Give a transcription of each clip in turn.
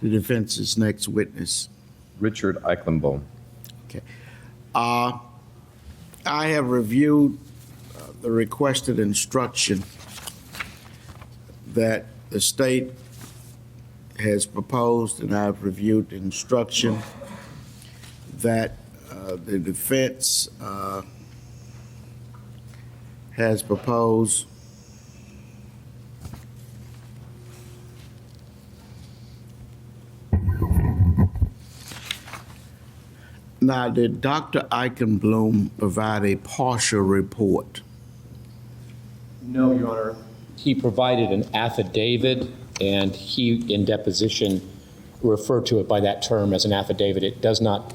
the defense's next witness? Richard Eichenbaum. Okay. I have reviewed the requested instruction that the state has proposed, and I've reviewed the instruction that the defense has proposed. Now, did Dr. Eichenbaum provide a partial report? No, Your Honor. He provided an affidavit, and he, in deposition, referred to it by that term as an affidavit. It does not,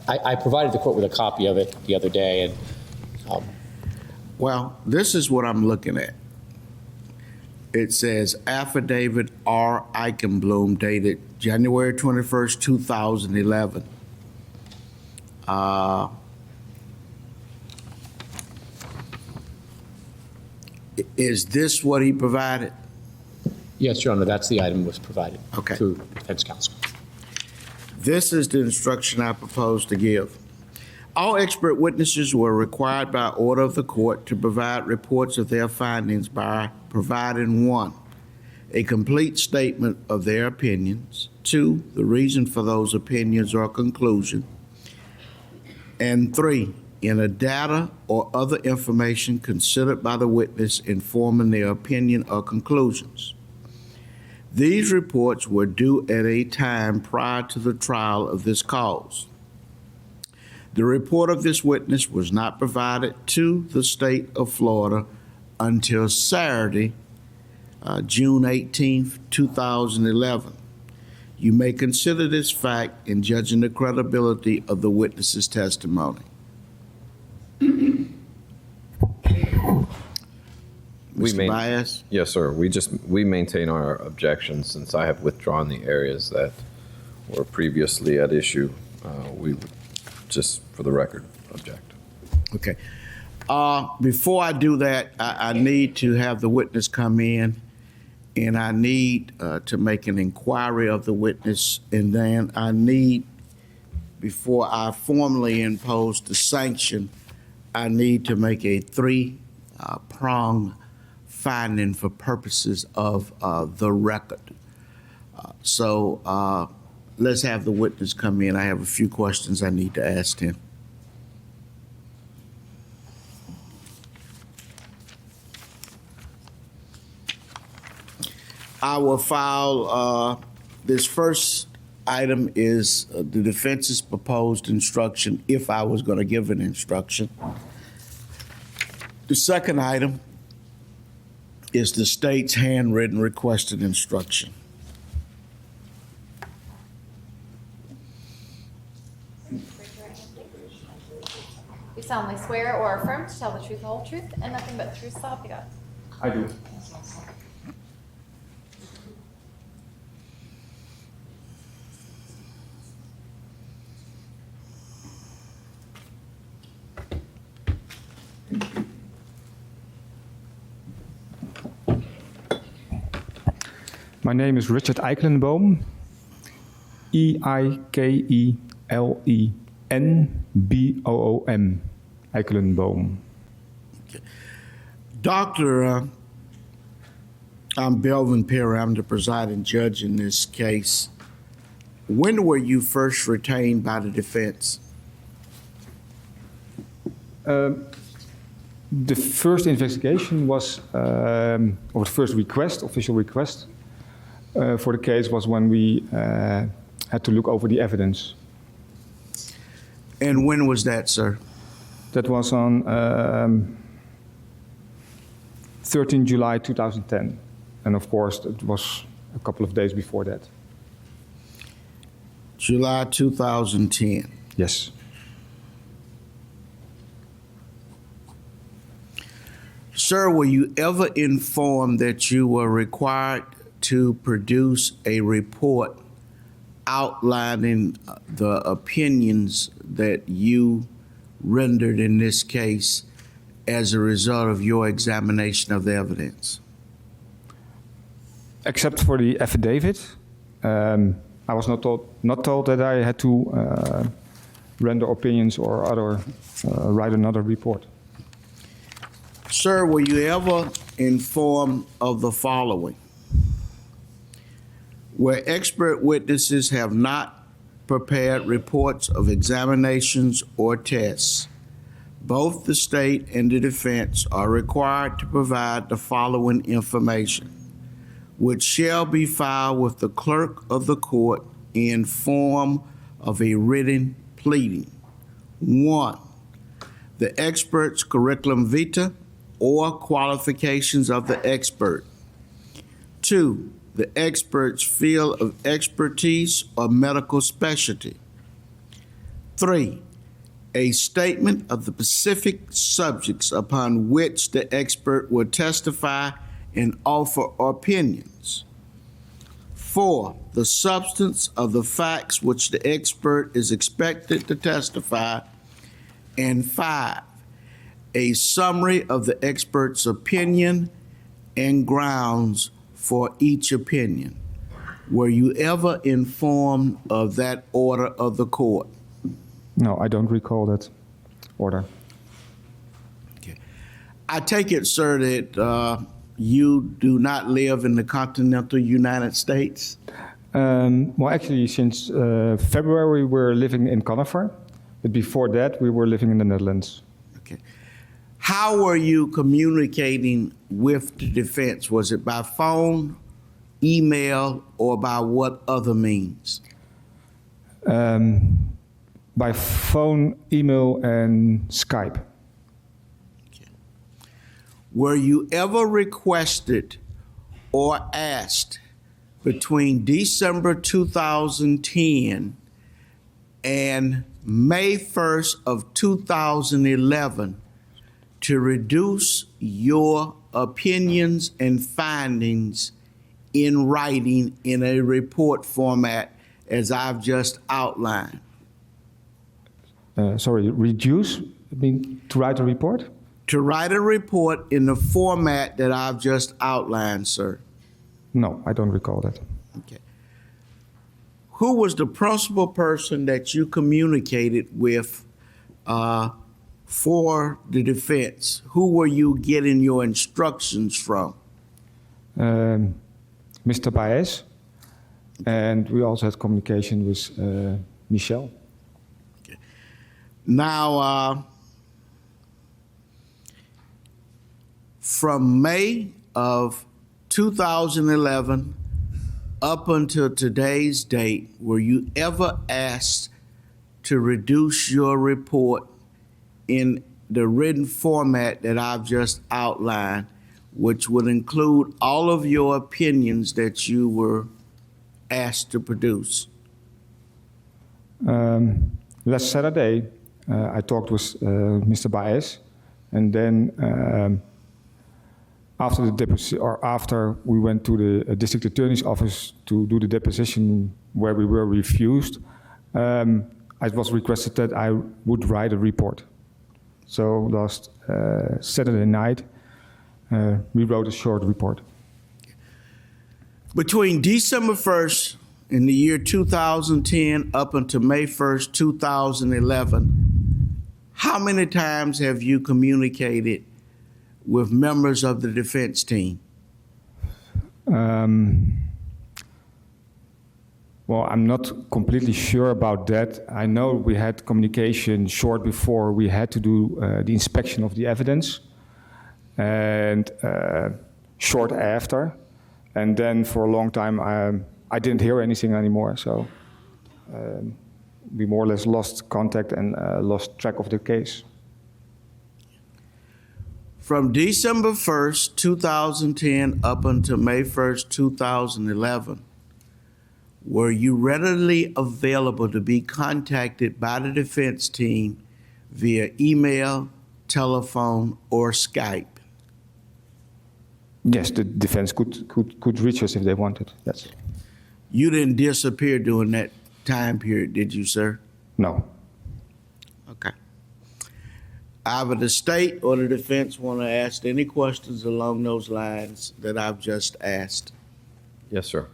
I provided the court with a copy of it the other day, and well, this is what I'm looking at. It says affidavit R. Eichenbaum dated January 21st, 2011. Is this what he provided? yes, Your Honor, that's the item that was provided Okay. through defense counsel. This is the instruction I propose to give. All expert witnesses were required by order of the court to provide reports of their findings by providing 1, a complete statement of their opinions, 2, the reason for those opinions or conclusion, and 3, any data or other information considered by the witness informing their opinion or conclusions. These reports were due at a time prior to the trial of this cause. The report of this witness was not provided to the state of Florida until Saturday, June 18th, 2011. You may consider this fact in judging the credibility of the witness's testimony. Mr. Baez? Yes, sir. We maintain our objections since I have withdrawn the areas that were previously at issue. We would just for the record object. Okay. Before I do that, I need to have the witness come in, and I need to make an inquiry of the witness, and then I need, before I formally impose the sanction, I need to make a 3-prong finding for purposes of the record. So let's have the witness come in. I have a few questions I need to ask him. I will file, this first item is the defense's proposed instruction, if I was going to give an instruction. The second item is the state's handwritten requested instruction. You solemnly swear or affirm to tell the truth, the whole truth, and nothing but the truth, so help you God. I do. My name is Richard Eichenbaum, Eichenbaum, Eichenbaum. Doctor, I'm Belvin Perry. I'm the presiding judge in this case. When were you first retained by the defense? The first investigation was, or the first request, official request, for the case was when we had to look over the evidence. And when was that, sir? That was on 13 July 2010. And of course, it was a couple of days before that. July 2010. Yes. Sir, were you ever informed that you were required to produce a report outlining the opinions that you rendered in this case as a result of your examination of the evidence? Except for the affidavit, I was not told that I had to render opinions or write another report. Sir, were you ever informed of the following? Where expert witnesses have not prepared reports of examinations or tests, both the state and the defense are required to provide the following information, which shall be filed with the clerk of the court in form of a written pleading. 1, the expert's curriculum vitae or qualifications of the expert. 2, the expert's field of expertise or medical specialty. 3, a statement of the specific subjects upon which the expert will testify and offer opinions. 4, the substance of the facts which the expert is expected to testify. And 5, a summary of the expert's opinion and grounds for each opinion. Were you ever informed of that order of the court? No, I don't recall that order. Okay. I take it, sir, that you do not live in the continental United States? Well, actually, since February, we're living in Conifer. But before that, we were living in the Netherlands. Okay. How were you communicating with the defense? Was it by phone, email, or by what other means? By phone, email, and Skype. Okay. Were you ever requested or asked between December 2010 and May 1st of 2011 to reduce your opinions and findings in writing in a report format as I've just outlined? Sorry, reduce? I mean, to write a report? To write a report in the format that I've just outlined, sir. No, I don't recall that. Okay. Who was the principal person that you communicated with for the defense? Who were you getting your instructions from? Mr. Baez, and we also had communication with Michelle. Now, from May of 2011 up until today's date, were you ever asked to reduce your report in the written format that I've just outlined, which would include all of your opinions that you were asked to produce? Last Saturday, I talked with Mr. Baez, and then after we went to the district attorney's office to do the deposition where we were refused, I was requested that I would write a report. So last Saturday night, we wrote a short report. Between December 1st in the year 2010 up until May 1st, 2011, how many times have you communicated with members of the defense team? Well, I'm not completely sure about that. I know we had communication short before we had to do the inspection of the evidence, and short after. And then for a long time, I didn't hear anything anymore. So we more or less lost contact and lost track of the case. From December 1st, 2010 up until May 1st, 2011, were you readily available to be contacted by the defense team via email, telephone, or Skype? Yes, the defense could reach us if they wanted, yes. You didn't disappear during that time period, did you, sir? No. Okay. Either the state or the defense want to ask any questions along those lines that I've just asked? Yes, sir.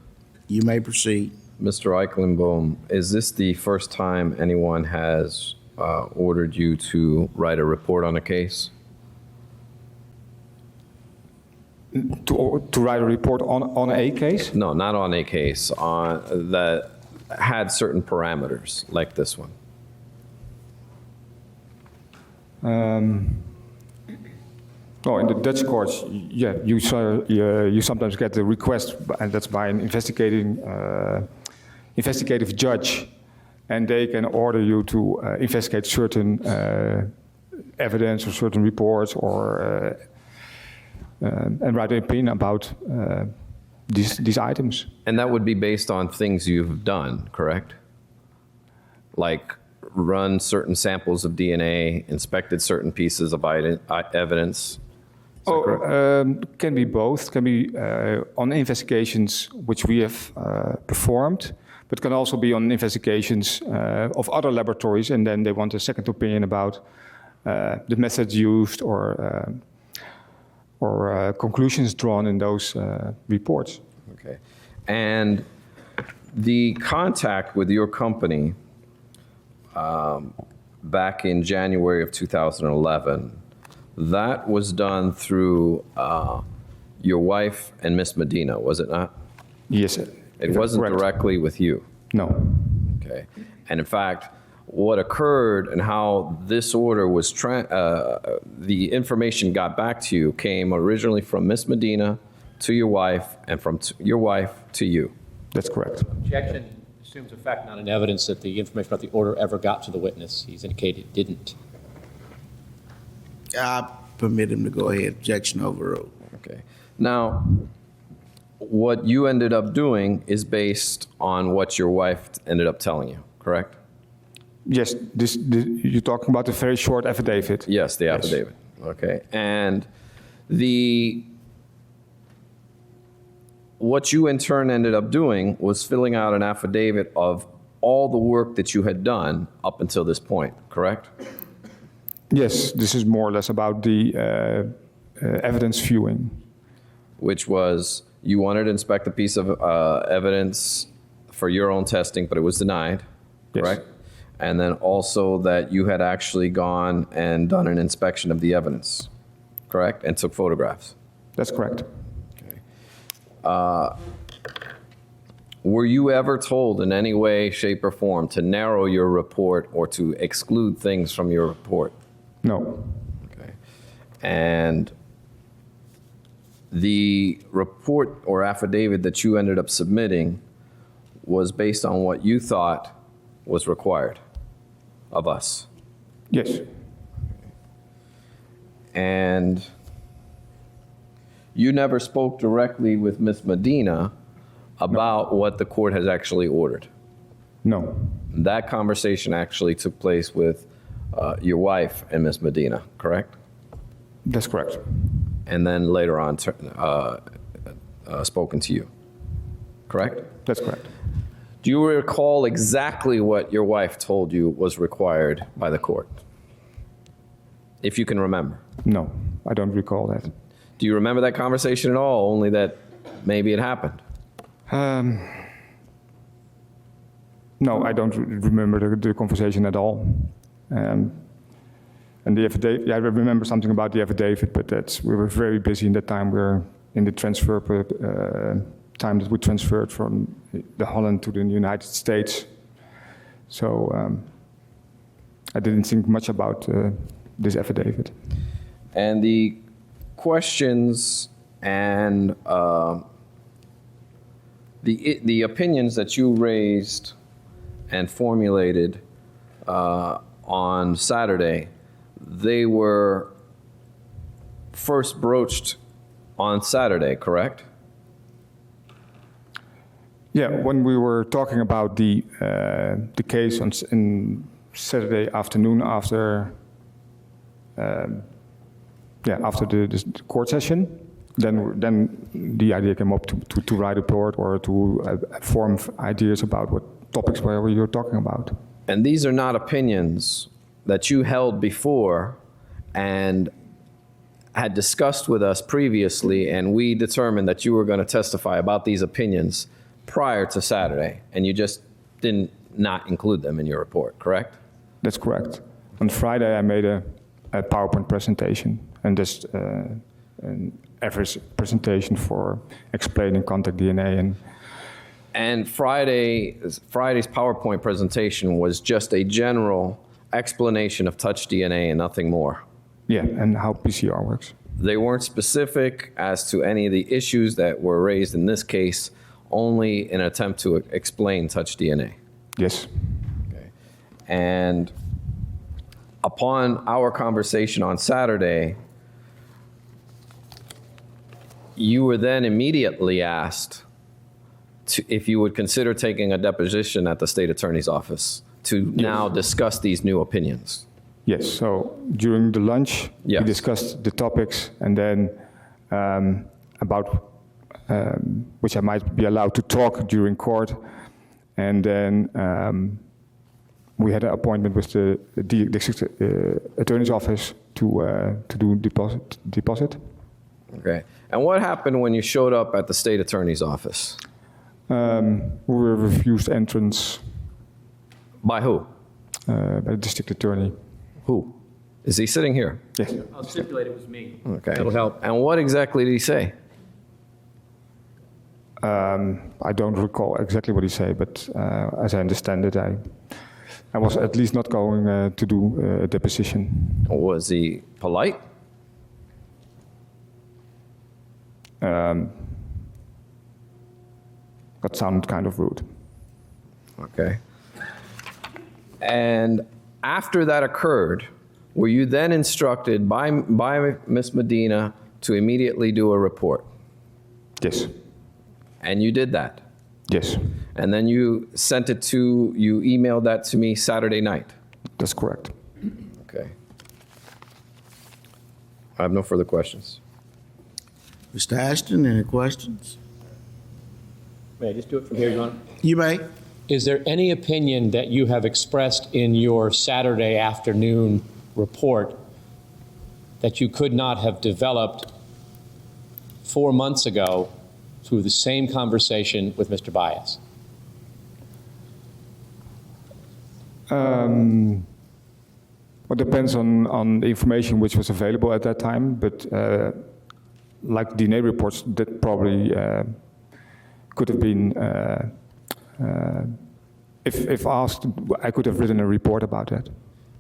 You may proceed. Mr. Eichenbohm, is this the first time anyone has ordered you to write a report on a case? To write a report on a case? No, not on a case, on that had certain parameters like this one. No, in the Dutch courts, yeah, you sometimes get the request, and that's by an investigative judge, and they can order you to investigate certain evidence or certain reports, or and write an opinion about these items. And that would be based on things you've done, correct? Like run certain samples of DNA, inspected certain pieces of evidence. Can be both. Can be on investigations which we have performed, but can also be on investigations of other laboratories, and then they want a second opinion about the methods used or conclusions drawn in those reports. Okay. And the contact with your company back in January of 2011, that was done through your wife and Miss Medina, was it not? Yes. It wasn't correct. directly with you. No. Okay. And in fact, what occurred and how this order was, the information got back to you came originally from Miss Medina to your wife and from your wife to you. That's correct. Objection assumes effect, not an evidence that the information about the order ever got to the witness. He's indicated it didn't. I permit him to go ahead. Objection overruled. Okay. Now, what you ended up doing is based on what your wife ended up telling you, correct? Yes, you're talking about a very short affidavit. Yes, the affidavit. Okay. And what you in turn ended up doing was filling out an affidavit of all the work that you had done up until this point, correct? Yes, this is more or less about the evidence viewing. Which was you wanted to inspect a piece of evidence for your own testing, but it was denied, Yes. correct? And then also that you had actually gone and done an inspection of the evidence, correct? And took photographs. That's correct. Were you ever told in any way, shape, or form to narrow your report or to exclude things from your report? No. Okay. And the report or affidavit that you ended up submitting was based on what you thought was required of us. Yes. And you never spoke directly with Ms. Medina about what the court has actually ordered. No. That conversation actually took place with your wife and Ms. Medina, correct? That's correct. And then later on spoken to you, correct? That's correct. Do you recall exactly what your wife told you was required by the court? If you can remember. No, I don't recall that. Do you remember that conversation at all, only that maybe it happened? No, I don't remember the conversation at all. And the affidavit, yeah, I remember something about the affidavit, but we were very busy in that time. We were in the transfer time that we transferred from the Holland to the United States. So I didn't think much about this affidavit. And the questions and the opinions that you raised and formulated on Saturday, they were first broached on Saturday, correct? Yeah, when we were talking about the case on Saturday afternoon after the court session, then the idea came up to write a report or to form ideas about what topics were you were talking about. And these are not opinions that you held before and had discussed with us previously, and we determined that you were going to testify about these opinions prior to Saturday, and you just didn't not include them in your report, correct? That's correct. On Friday, I made a PowerPoint presentation and just an average presentation for explaining contact DNA. And Friday's PowerPoint presentation was just a general explanation of touch DNA and nothing more. Yeah, and how PCR works. They weren't specific as to any of the issues that were raised in this case, only an attempt to explain touch DNA. Yes. Okay. And upon our conversation on Saturday, you were then immediately asked if you would consider taking a deposition at the state attorney's office to now discuss these new opinions. Yes, so during the lunch, Yes. we discussed the topics and then about which I might be allowed to talk during court. And then we had an appointment with the district attorney's office to do deposit. Okay. And what happened when you showed up at the state attorney's office? We were refused entrance By who? by the district attorney. Who? Is he sitting here? Yes. I'll stipulate it was me. Okay. That'll help. And what exactly did he say? I don't recall exactly what he said, but as I understand it, I was at least not going to do a deposition. Was he polite? That sounded kind of rude. Okay. And after that occurred, were you then instructed by Ms. Medina to immediately do a report? Yes. And you did that? Yes, And then you emailed that to me Saturday night? that's correct. Okay. I have no further questions. Mr. Ashton, any questions? May I just do it from here, Your Honor? You may. Is there any opinion that you have expressed in your Saturday afternoon report that you could not have developed 4 months ago through the same conversation with Mr. Baez? Well, it depends on the information which was available at that time, but like DNA reports, that probably could have been, if asked, I could have written a report about that.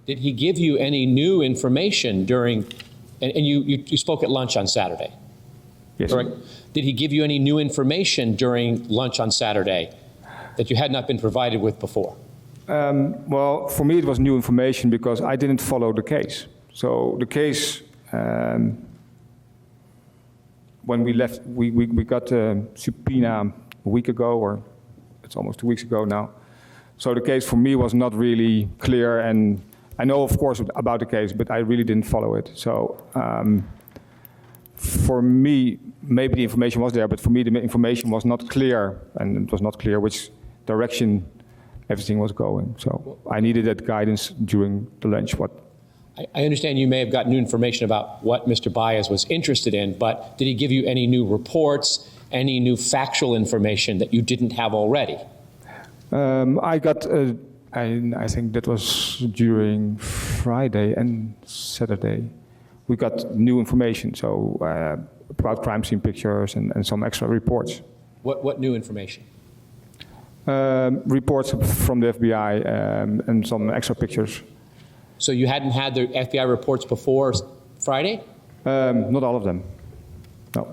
Did he give you any new information during, and you spoke at lunch on Saturday, Yes. correct? Did he give you any new information during lunch on Saturday that you had not been provided with before? Well, for me it was new information because I didn't follow the case. So the case, when we left, we got a subpoena a week ago, or it's almost 2 weeks ago now. So the case for me was not really clear, and I know, of course, about the case, but I really didn't follow it. So for me, maybe the information was there, but for me the information was not clear, and it was not clear which direction everything was going. So I needed that guidance during the lunch. I understand you may have got new information about what Mr. Baez was interested in, but did he give you any new reports, any new factual information that you didn't have already? I got, I think that was during Friday and Saturday. We got new information, so about crime scene pictures and some extra reports. What new information? Reports from the FBI and some extra pictures. So you hadn't had the FBI reports before Friday? Not all of them, no.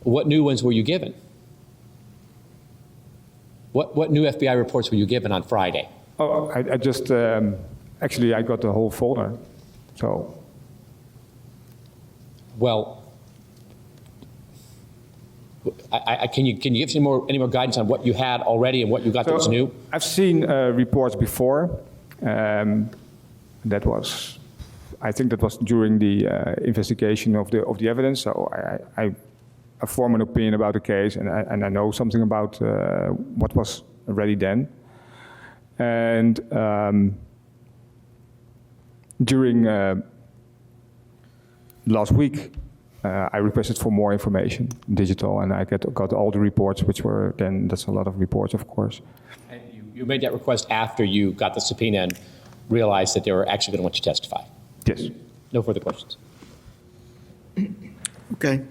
What new ones were you given? What new FBI reports were you given on Friday? Oh, I just, actually I got the whole folder, so. Well, can you give some any more guidance on what you had already and what you got that was new? I've seen reports before. That was, I think that was during the investigation of the evidence. So I form an opinion about the case, and I know something about what was already then. And during last week, I requested for more information, digital, and I got all the reports, which were then, that's a lot of reports, of course. And you made that request after you got the subpoena and realized that they were actually going to want you to testify? Yes. No further questions. Okay.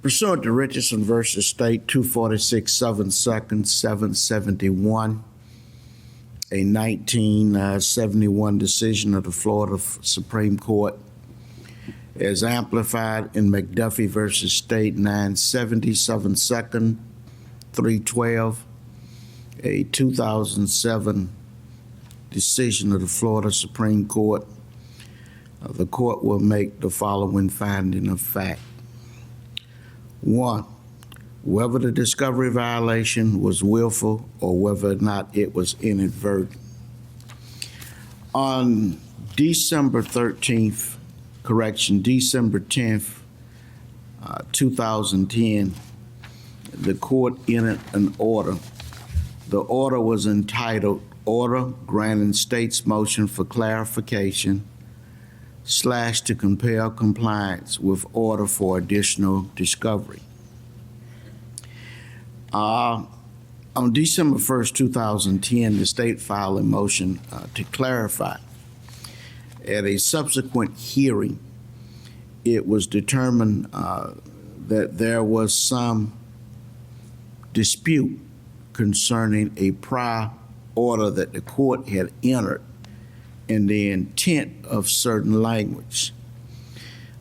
Pursuant to Richardson versus State 246 7 seconds 771, a 1971 decision of the Florida Supreme Court, as amplified in McDuffie versus State 977 second 312, a 2007 decision of the Florida Supreme Court. The court will make the following finding of fact. 1, whether the discovery violation was willful or whether or not it was inadvertent. On December 10th, 2010, the court entered an order. The order was entitled Order Granting State's Motion for Clarification / to compel compliance with order for additional discovery. On December 1st, 2010, the state filed a motion to clarify. At a subsequent hearing, it was determined that there was some dispute concerning a prior order that the court had entered in the intent of certain language.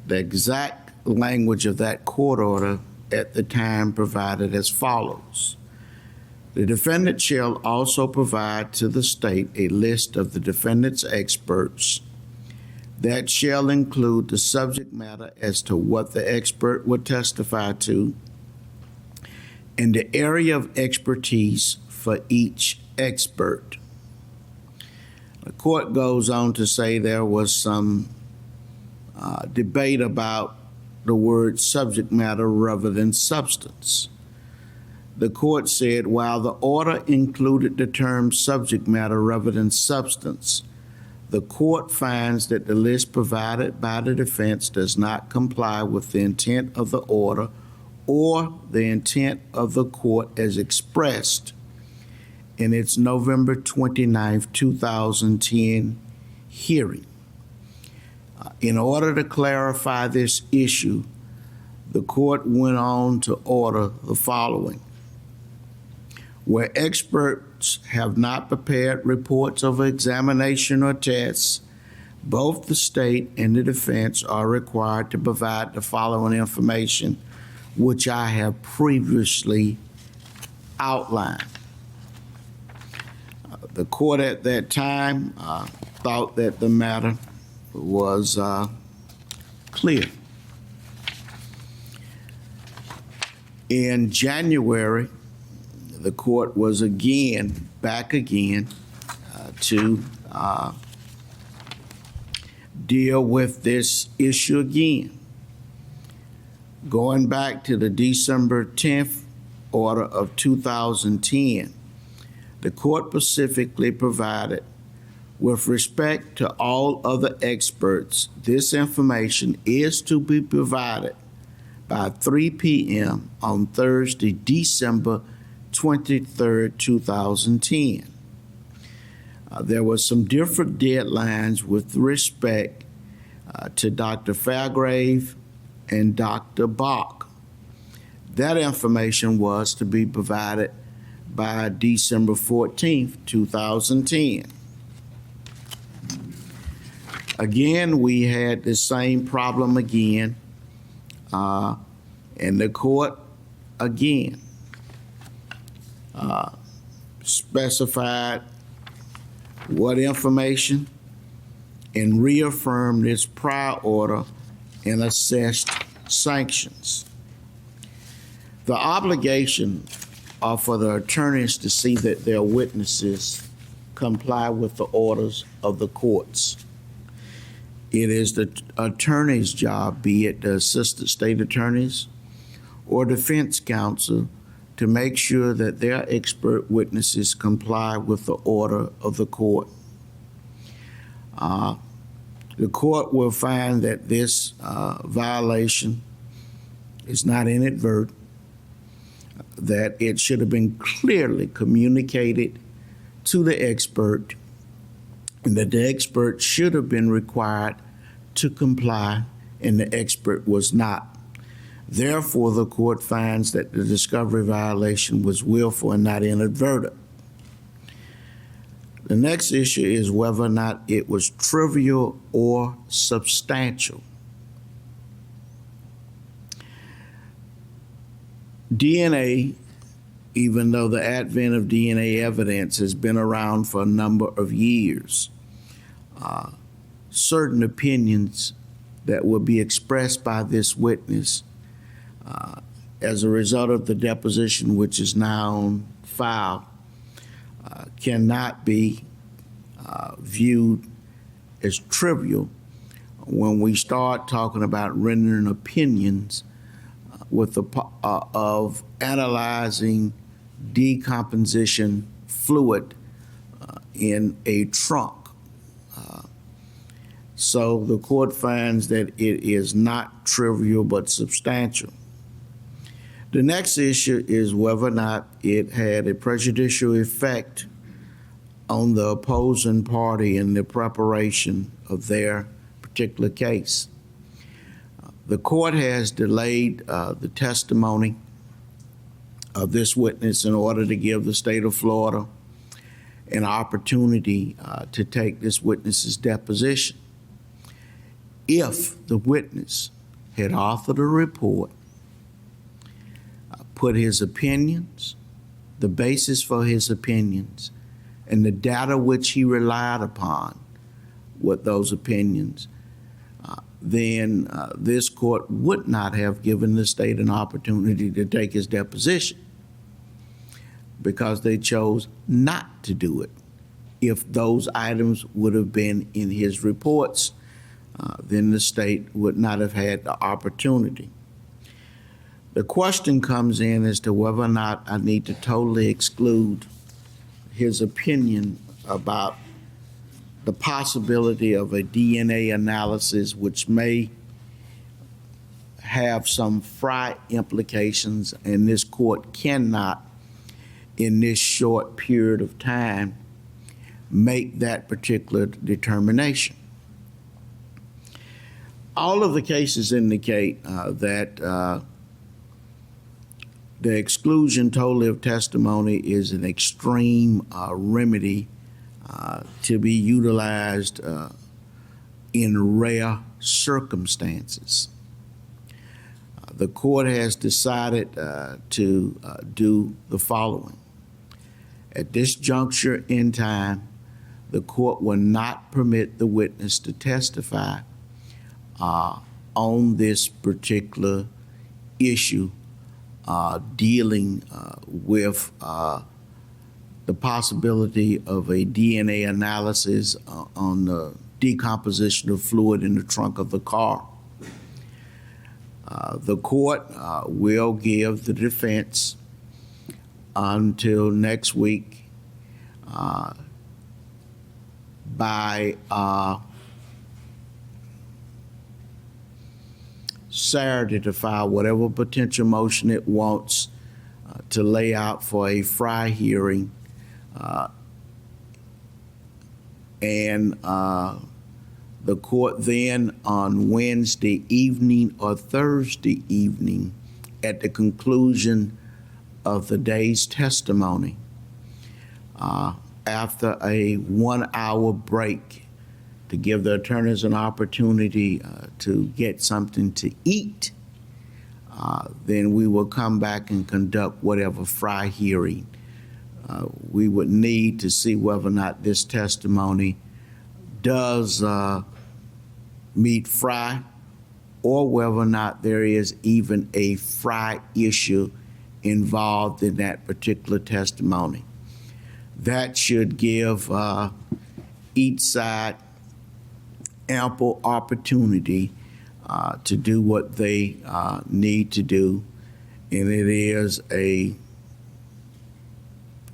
The exact language of that court order at the time provided as follows. The defendant shall also provide to the state a list of the defendant's experts that shall include the subject matter as to what the expert would testify to and the area of expertise for each expert. The court goes on to say there was some debate about the word subject matter rather than substance. The court said while the order included the term subject matter rather than substance, the court finds that the list provided by the defense does not comply with the intent of the order or the intent of the court as expressed in its November 29, 2010 hearing. In order to clarify this issue, the court went on to order the following. Where experts have not prepared reports of examination or tests, both the state and the defense are required to provide the following information, which I have previously outlined. The court at that time thought that the matter was clear. In January, the court was back again to deal with this issue again. Going back to the December 10th order of 2010, the court specifically provided, with respect to all other experts, this information is to be provided by 3 p.m. on Thursday, December 23rd, 2010. There were some different deadlines with respect to Dr. Fairgrave and Dr. Bach. That information was to be provided by December 14th, 2010. Again, we had the same problem again, and the court again specified what information and reaffirmed its prior order and assessed sanctions. The obligation are for the attorneys to see that their witnesses comply with the orders of the courts. It is the attorney's job, be it the assistant state attorneys or defense counsel, to make sure that their expert witnesses comply with the order of the court. The court will find that this violation is not inadvertent, that it should have been clearly communicated to the expert, and that the expert should have been required to comply, and the expert was not. Therefore, the court finds that the discovery violation was willful and not inadvertent. The next issue is whether or not it was trivial or substantial. DNA, even though the advent of DNA evidence has been around for a number of years, certain opinions that will be expressed by this witness as a result of the deposition, which is now on file, cannot be viewed as trivial when we start talking about rendering opinions with of analyzing decomposition fluid in a trunk. So the court finds that it is not trivial but substantial. The next issue is whether or not it had a prejudicial effect on the opposing party in the preparation of their particular case. The court has delayed the testimony of this witness in order to give the state of Florida an opportunity to take this witness's deposition. If the witness had authored a report, put his opinions, the basis for his opinions, and the data which he relied upon with those opinions, then this court would not have given the state an opportunity to take his deposition, because they chose not to do it. If those items would have been in his reports, then the state would not have had the opportunity. The question comes in as to whether or not I need to totally exclude his opinion about the possibility of a DNA analysis, which may have some Fry implications, and this court cannot, in this short period of time, make that particular determination. All of the cases indicate that the exclusion totally of testimony is an extreme remedy to be utilized in rare circumstances. The court has decided to do the following. At this juncture in time, the court will not permit the witness to testify on this particular issue dealing with the possibility of a DNA analysis on the decomposition of fluid in the trunk of the car. The court will give the defense until next week by Saturday to file whatever potential motion it wants to lay out for a Fry hearing, and the court then on Wednesday evening or Thursday evening, at the conclusion of the day's testimony, after a 1 hour break, to give the attorneys an opportunity to get something to eat, then we will come back and conduct whatever Fry hearing. We would need to see whether or not this testimony does meet Fry, or whether or not there is even a Fry issue involved in that particular testimony. That should give each side ample opportunity to do what they need to do, and it is a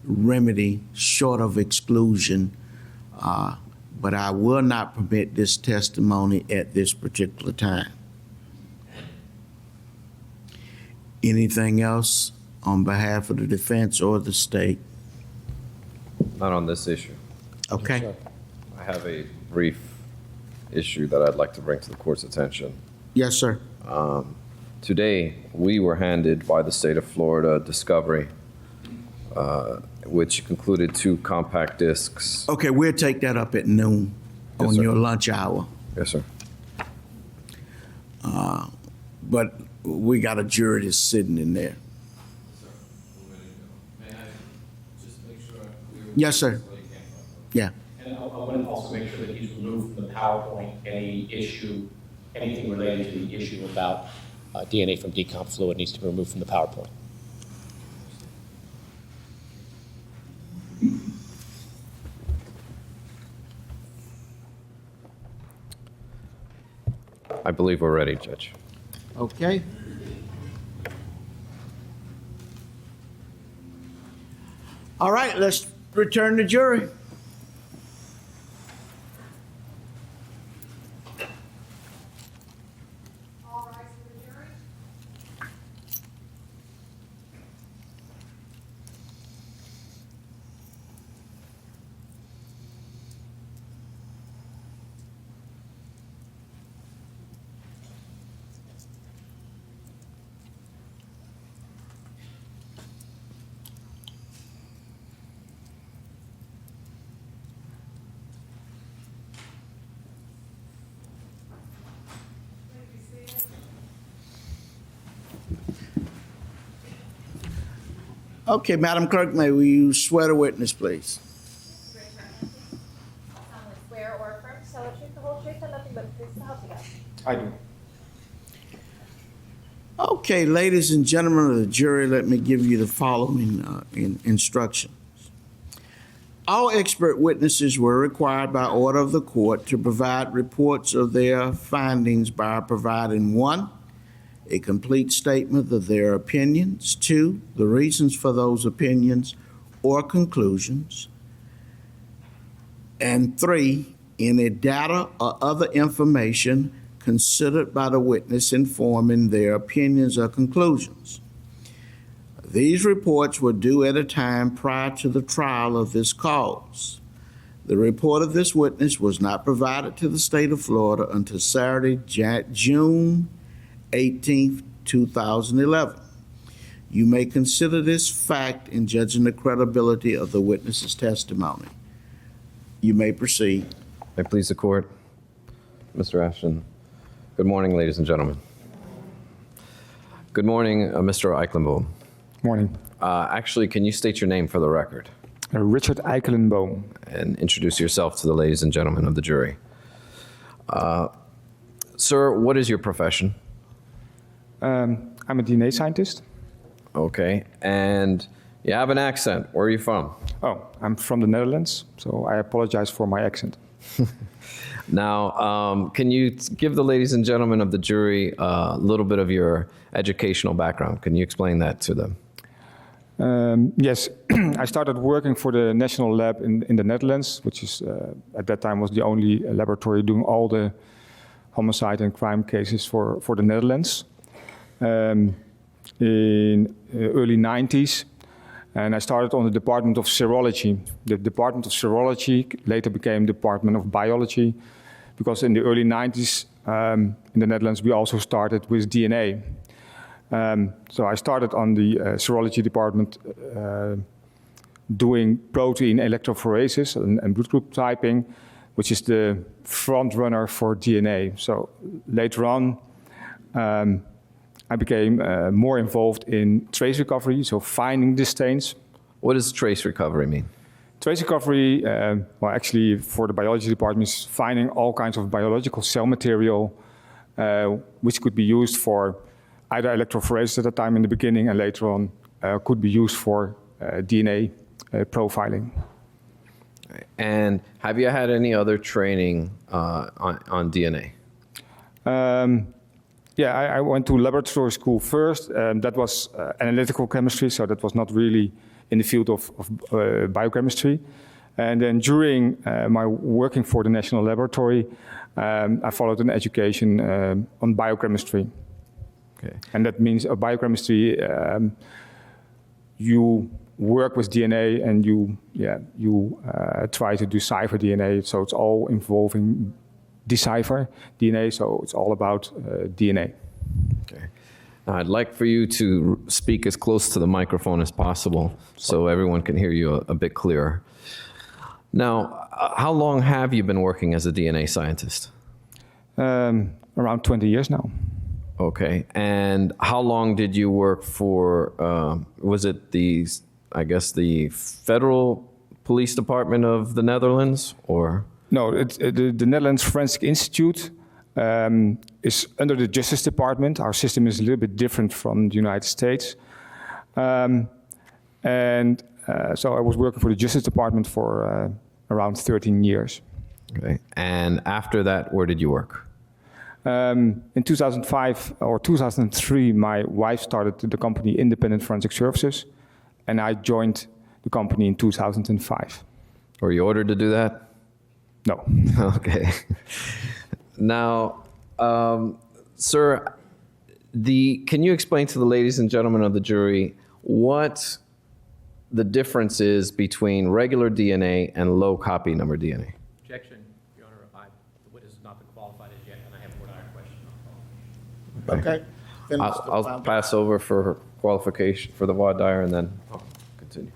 remedy short of exclusion but I will not permit this testimony at this particular time. Anything else on behalf of the defense or the state? Not on this issue. Okay. I have a brief issue that I'd like to bring to the court's attention. Yes, sir. Today, we were handed by the state of Florida discovery, which concluded 2 compact discs. Okay, we'll take that up at noon Yes, on sir. your lunch hour. Yes, sir. But we got a jury that's sitting in there. Yes, sir. Yeah. And I want to also make sure that he's removed from the PowerPoint any issue, anything related to the issue about DNA from decomp fluid needs to be removed from the PowerPoint. I believe we're ready, Judge. Okay. All right, let's return to jury. All rise for the jury. Okay, Madam Clerk, may you swear the witness, please? Raise your hand, please. Solemnly swear or affirm to tell the truth, the whole truth, and nothing but the truth to help you God. I do. Okay, ladies and gentlemen of the jury, let me give you the following instructions. All expert witnesses were required by order of the court to provide reports of their findings by providing 1, a complete statement of their opinions, 2, the reasons for those opinions or conclusions, and 3, any data or other information considered by the witness informing their opinions or conclusions. These reports were due at a time prior to the trial of this cause. The report of this witness was not provided to the state of Florida until Saturday, June 18th, 2011. You may consider this fact in judging the credibility of the witness's testimony. You may proceed. May it please the court. Mr. Ashton. Good morning, ladies and gentlemen. Good morning, Mr. Eikelenboom. Morning. Actually, can you state your name for the record Richard Eikelenboom. and introduce yourself to the ladies and gentlemen of the jury? Sir, what is your profession? I'm a DNA scientist. Okay, and you have an accent. Where are you from? Oh, I'm from the Netherlands, so I apologize for my accent. Now, can you give the ladies and gentlemen of the jury a little bit of your educational background? Can you explain that to them? Yes, I started working for the national lab in the Netherlands, which is at that time was the only laboratory doing all the homicide and crime cases for the Netherlands. In early 90s, and I started on the Department of Serology. The Department of Serology later became Department of Biology, because in the early 90s in the Netherlands we also started with DNA. So I started on the serology department doing protein electrophoresis and blood group typing, which is the front runner for DNA. So later on, I became more involved in trace recovery, so finding the stains. What does trace recovery mean? Trace recovery, well, actually for the biology department, is finding all kinds of biological cell material which could be used for either electrophoresis at the time in the beginning and later on could be used for DNA profiling. And have you had any other training on DNA? Yeah, I went to laboratory school first. That was analytical chemistry, so that was not really in the field of biochemistry. And then during my working for the National Laboratory, I followed an education on biochemistry. Okay. And that means biochemistry, you work with DNA and you try to decipher DNA. So it's all involving decipher DNA. So it's all about DNA. Okay. Now, I'd like for you to speak as close to the microphone as possible so everyone can hear you a bit clearer. Now, how long have you been working as a DNA scientist? Around 20 years now. Okay. And how long did you work for, was it the Federal Police Department of the Netherlands, or? No, the Netherlands Forensic Institute is under the Justice Department. Our system is a little bit different from the United States. So I was working for the Justice Department for around 13 years. Okay. And after that, where did you work? In 2005 or 2003, my wife started the company Independent Forensic Services, and I joined the company in 2005. Were you ordered to do that? No. Okay. Now, sir, can you explain to the ladies and gentlemen of the jury what the difference is between regular DNA and low copy number DNA? Objection, Your Honor. The witness has not been qualified as yet, and I have one other question. Okay. Finish the I'll final- pass over for her qualification for the voir dire, and then I'll continue.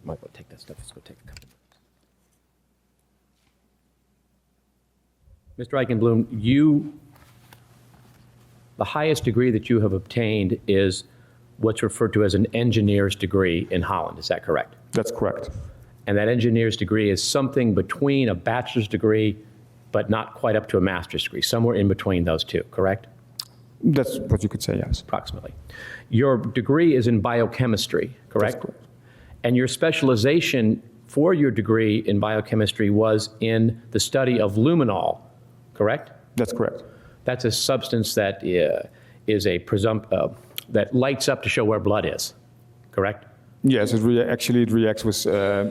Might go take that stuff. Let's go take a couple. Mr. Eichenblum, the highest degree that you have obtained is what's referred to as an engineer's degree in Holland. Is that correct? That's correct. And that engineer's degree is something between a bachelor's degree, but not quite up to a master's degree, somewhere in between those two, correct? That's what you could say, yes. Approximately. Your degree is in biochemistry, correct? That's correct. And your specialization for your degree in biochemistry was in the study of luminol, correct? That's correct. That's a substance that is that lights up to show where blood is, correct? Yes, it reacts with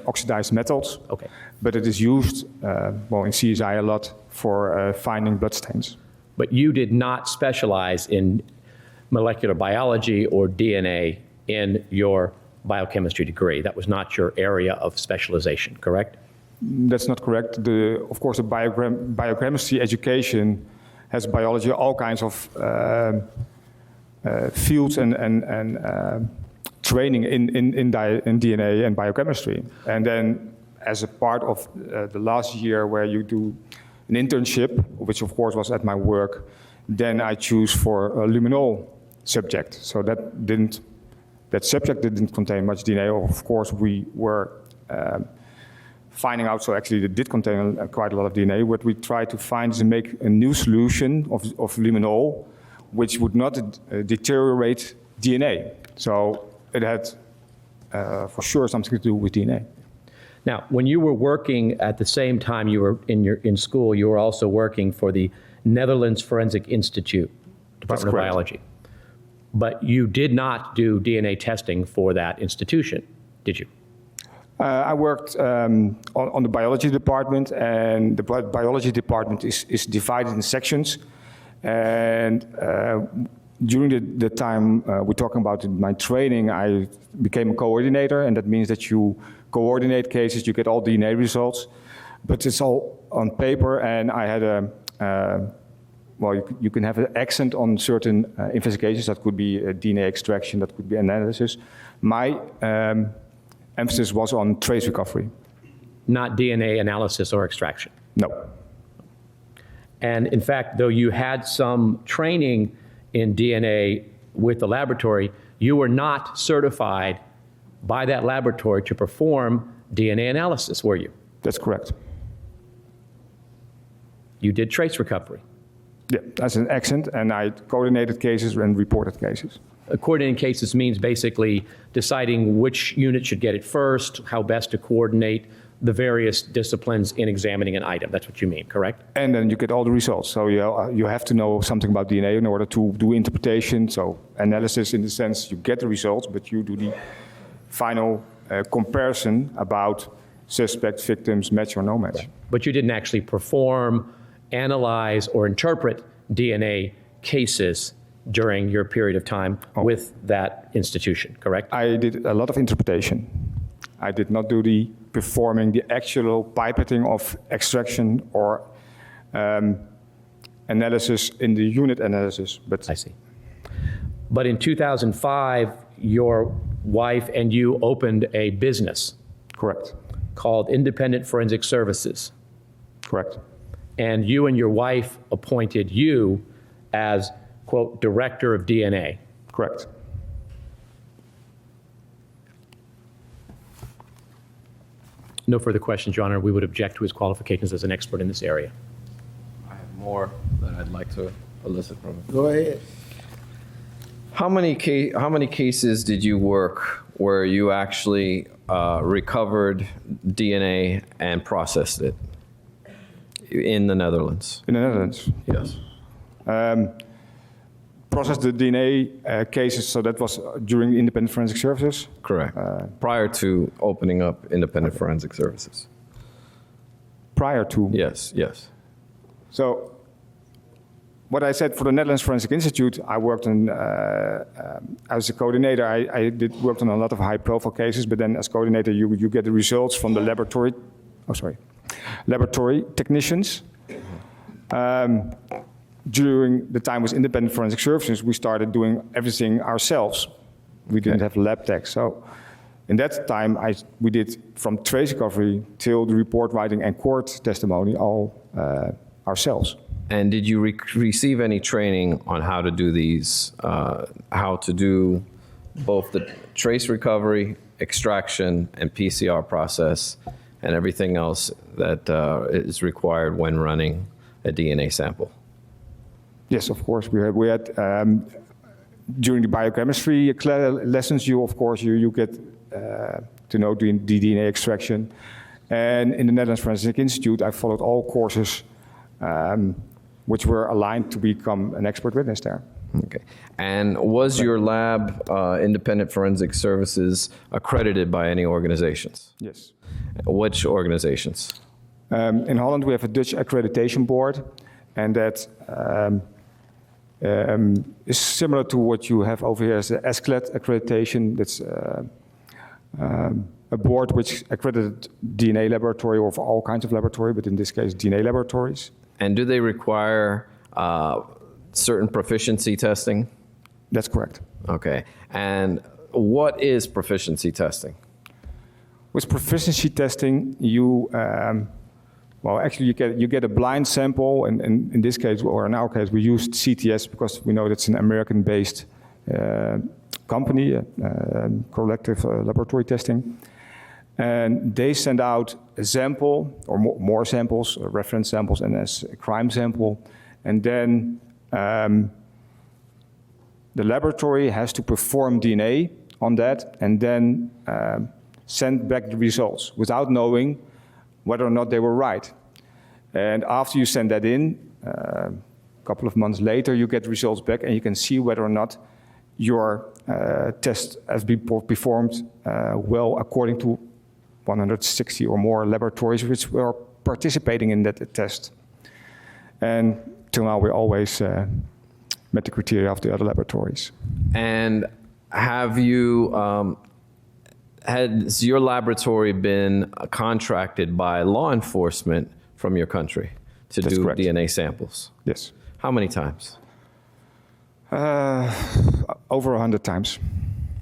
oxidized metals. Okay. But it is used, in CSI a lot for finding bloodstains. But you did not specialize in molecular biology or DNA in your biochemistry degree. That was not your area of specialization, correct? That's not correct. Of course, the biochemistry education has biology, all kinds of fields and training in DNA and biochemistry. And then as a part of the last year where you do an internship, which of course was at my work, then I choose for a luminol subject. So that subject didn't contain much DNA. Of course, we were finding out, so actually it did contain quite a lot of DNA. What we tried to find is to make a new solution of luminol, which would not deteriorate DNA. So it had for sure something to do with DNA. Now, when you were working at the same time you were in school, you were also working for the Netherlands Forensic Institute, Department of correct. Biology. But you did not do DNA testing for that institution, did you? I worked on the biology department, and the biology department is divided in sections. And during the time we're talking about my training, I became a coordinator, and that means that you coordinate cases, you get all DNA results, but it's all on paper, and I had you can have an accent on certain investigations. That could be DNA extraction, that could be analysis. My emphasis was on trace recovery. Not DNA analysis or extraction. No. And in fact, though you had some training in DNA with the laboratory, you were not certified by that laboratory to perform DNA analysis, were you? That's correct. You did trace recovery. Yeah, that's an accent, and I coordinated cases and reported cases. Coordinating cases means basically deciding which unit should get it first, how best to coordinate the various disciplines in examining an item. That's what you mean, correct? And then you get all the results. So you have to know something about DNA in order to do interpretation. So analysis in the sense you get the results, but you do the final comparison about suspect, victims, match or no match. But you didn't actually perform, analyze, or interpret DNA cases during your period of time with that institution, correct? I did a lot of interpretation. I did not do the performing the actual pipetting of extraction or analysis in the unit analysis. But I see. But in 2005, your wife and you opened a business correct, called Independent Forensic Services. correct, And you and your wife appointed you as, quote, director of DNA. correct. No further questions, Your Honor. We would object to his qualifications as an expert in this area. I have more that I'd like to elicit from him. Go ahead. How many cases did you work where you actually recovered DNA and processed it in the Netherlands? In the Netherlands. Yes. Processed the DNA cases, so that was during Independent Forensic Services. Correct. Prior to opening up Independent Forensic Services. Prior to. Yes, yes. So what I said for the Netherlands Forensic Institute, I worked on, as a coordinator, I worked on a lot of high-profile cases, but then as coordinator, you get the results from the laboratory technicians. During the time with Independent Forensic Services, we started doing everything ourselves. We didn't have lab techs. So in that time, we did from trace recovery till the report writing and court testimony all ourselves. And did you receive any training on how to do these, how to do both the trace recovery, extraction, and PCR process, and everything else that is required when running a DNA sample? Yes, of course. We had during the biochemistry lessons, you get to know the DNA extraction. And in the Netherlands Forensic Institute, I followed all courses which were aligned to become an expert witness there. Okay. And was your lab, Independent Forensic Services, accredited by any organizations? Yes. Which organizations? In Holland, we have a Dutch accreditation board, and that is similar to what you have over here as the ESCLET accreditation. That's a board which accredited DNA laboratory or for all kinds of laboratory, but in this case, DNA laboratories. And do they require certain proficiency testing? That's correct. Okay. And what is proficiency testing? With proficiency testing, you get a blind sample, and in this case, or in our case, we used CTS because we know that's an American-based company, collective laboratory testing. And they send out a sample, or more samples, reference samples, and as a crime sample. And then the laboratory has to perform DNA on that, and then send back the results without knowing whether or not they were right. And after you send that in, a couple of months later, you get results back, and you can see whether or not your test has been performed well according to 160 or more laboratories which were participating in that test. And till now, we always met the criteria of the other laboratories. And have you, has your laboratory been contracted by law enforcement from your country to That's do correct. DNA samples? Yes. How many times? Over 100 times.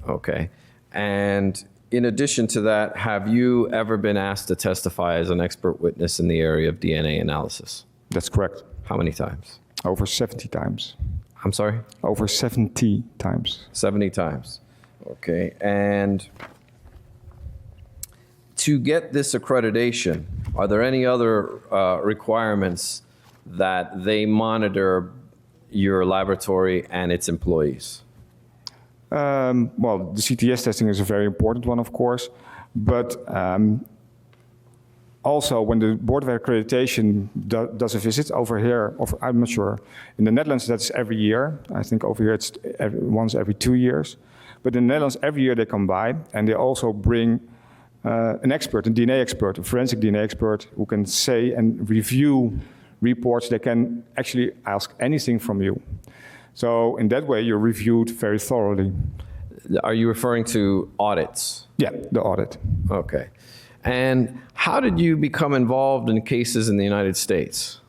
Okay. And in addition to that, have you ever been asked to testify as an expert witness in the area of DNA analysis? That's correct. How many times? Over 70 times. I'm sorry? Over 70 times. 70 times. Okay. And to get this accreditation, are there any other requirements that they monitor your laboratory and its employees? Well, the CTS testing is a very important one, of course, but Also, when the Board of Accreditation does a visit over here, I'm not sure. In the Netherlands, that's every year. I think over here it's once every 2 years. But in the Netherlands, every year they come by, and they also bring an expert, a DNA expert, a forensic DNA expert, who can say and review reports. They can actually ask anything from you. So in that way, you're reviewed very thoroughly. Are you referring to audits? Yeah, the audit. Okay. And how did you become involved in cases in the United States?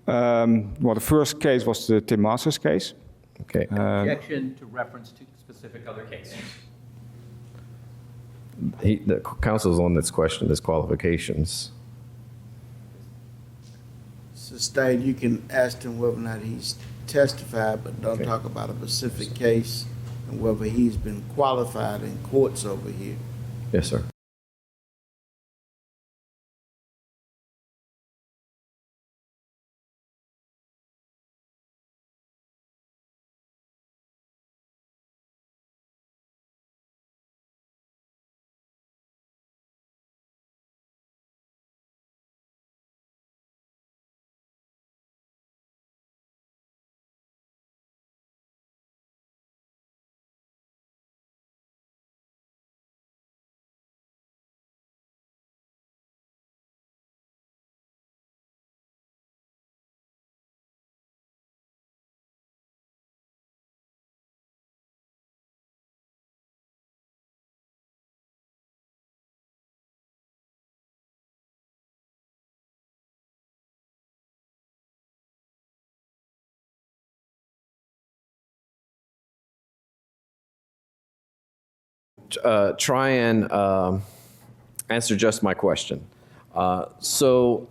Well, the first case was the Tim Masters case. Okay. Objection to reference to specific other cases. The counsel's on this question, his qualifications. Sustained, you can ask him whether or not he's testified, but don't talk about a specific case and whether he's been qualified in courts over here. Yes, sir. Try and answer just my question. You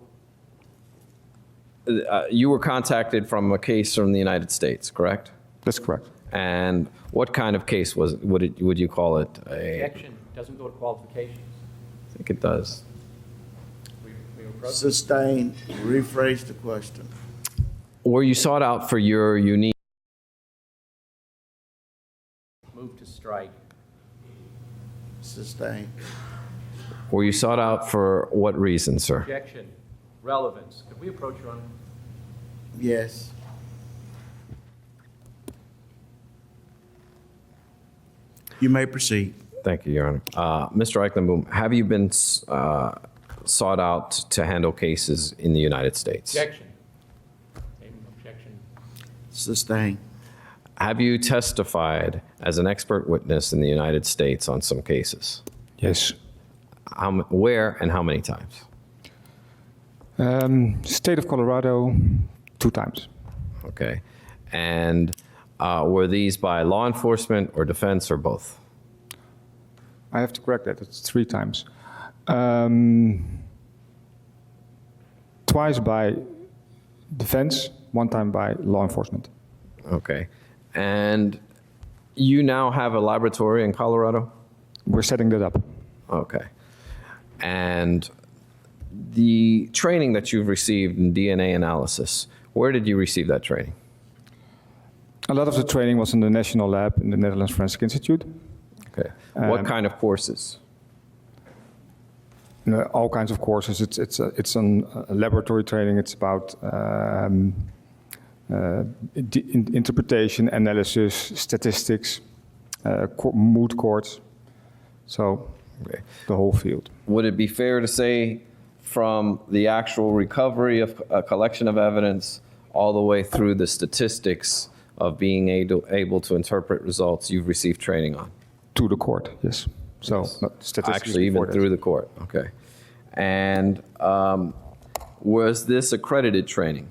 were contacted from a case from the United States, correct? That's correct. And what kind of case was it? Would you call it a? Objection doesn't go to qualifications. I think it does. We approach. Sustained, rephrase the question. Were you sought out for your unique? Move to strike. Sustained. Were you sought out for what reason, sir? Objection. Relevance. Could we approach, Your Honor? Yes. You may proceed. Thank you, Your Honor. Mr. Eichenboom, have you been sought out to handle cases in the United States? Objection. Objection. Sustained. Have you testified as an expert witness in the United States on some cases? Yes. Where and how many times? State of Colorado, 2 times. Okay. And were these by law enforcement or defense or both? I have to correct that. It's 3 times. Twice by defense, 1 time by law enforcement. Okay. And you now have a laboratory in Colorado? We're setting that up. Okay. And the training that you've received in DNA analysis, where did you receive that training? A lot of the training was in the national lab in the Netherlands Forensic Institute. Okay. What kind of courses? All kinds of courses. It's a laboratory training. It's about interpretation, analysis, statistics, moot courts. So Okay. the whole field. Would it be fair to say from the actual recovery of a collection of evidence all the way through the statistics of being able to interpret results you've received training on? To the court, yes. So not statistics. Actually, even through the court, okay. And was this accredited training?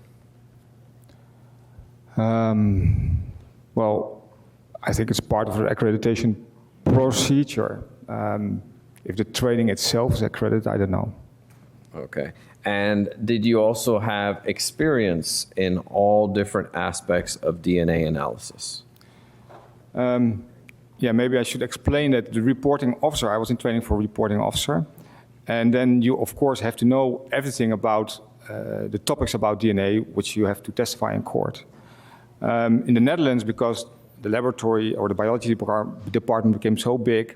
Well, I think it's part of the accreditation procedure. If the training itself is accredited, I don't know. Okay. And did you also have experience in all different aspects of DNA analysis? Yeah, maybe I should explain that the reporting officer, I was in training for reporting officer. And then you, of course, have to know everything about the topics about DNA, which you have to testify in court. In the Netherlands, because the laboratory or the biology department became so big,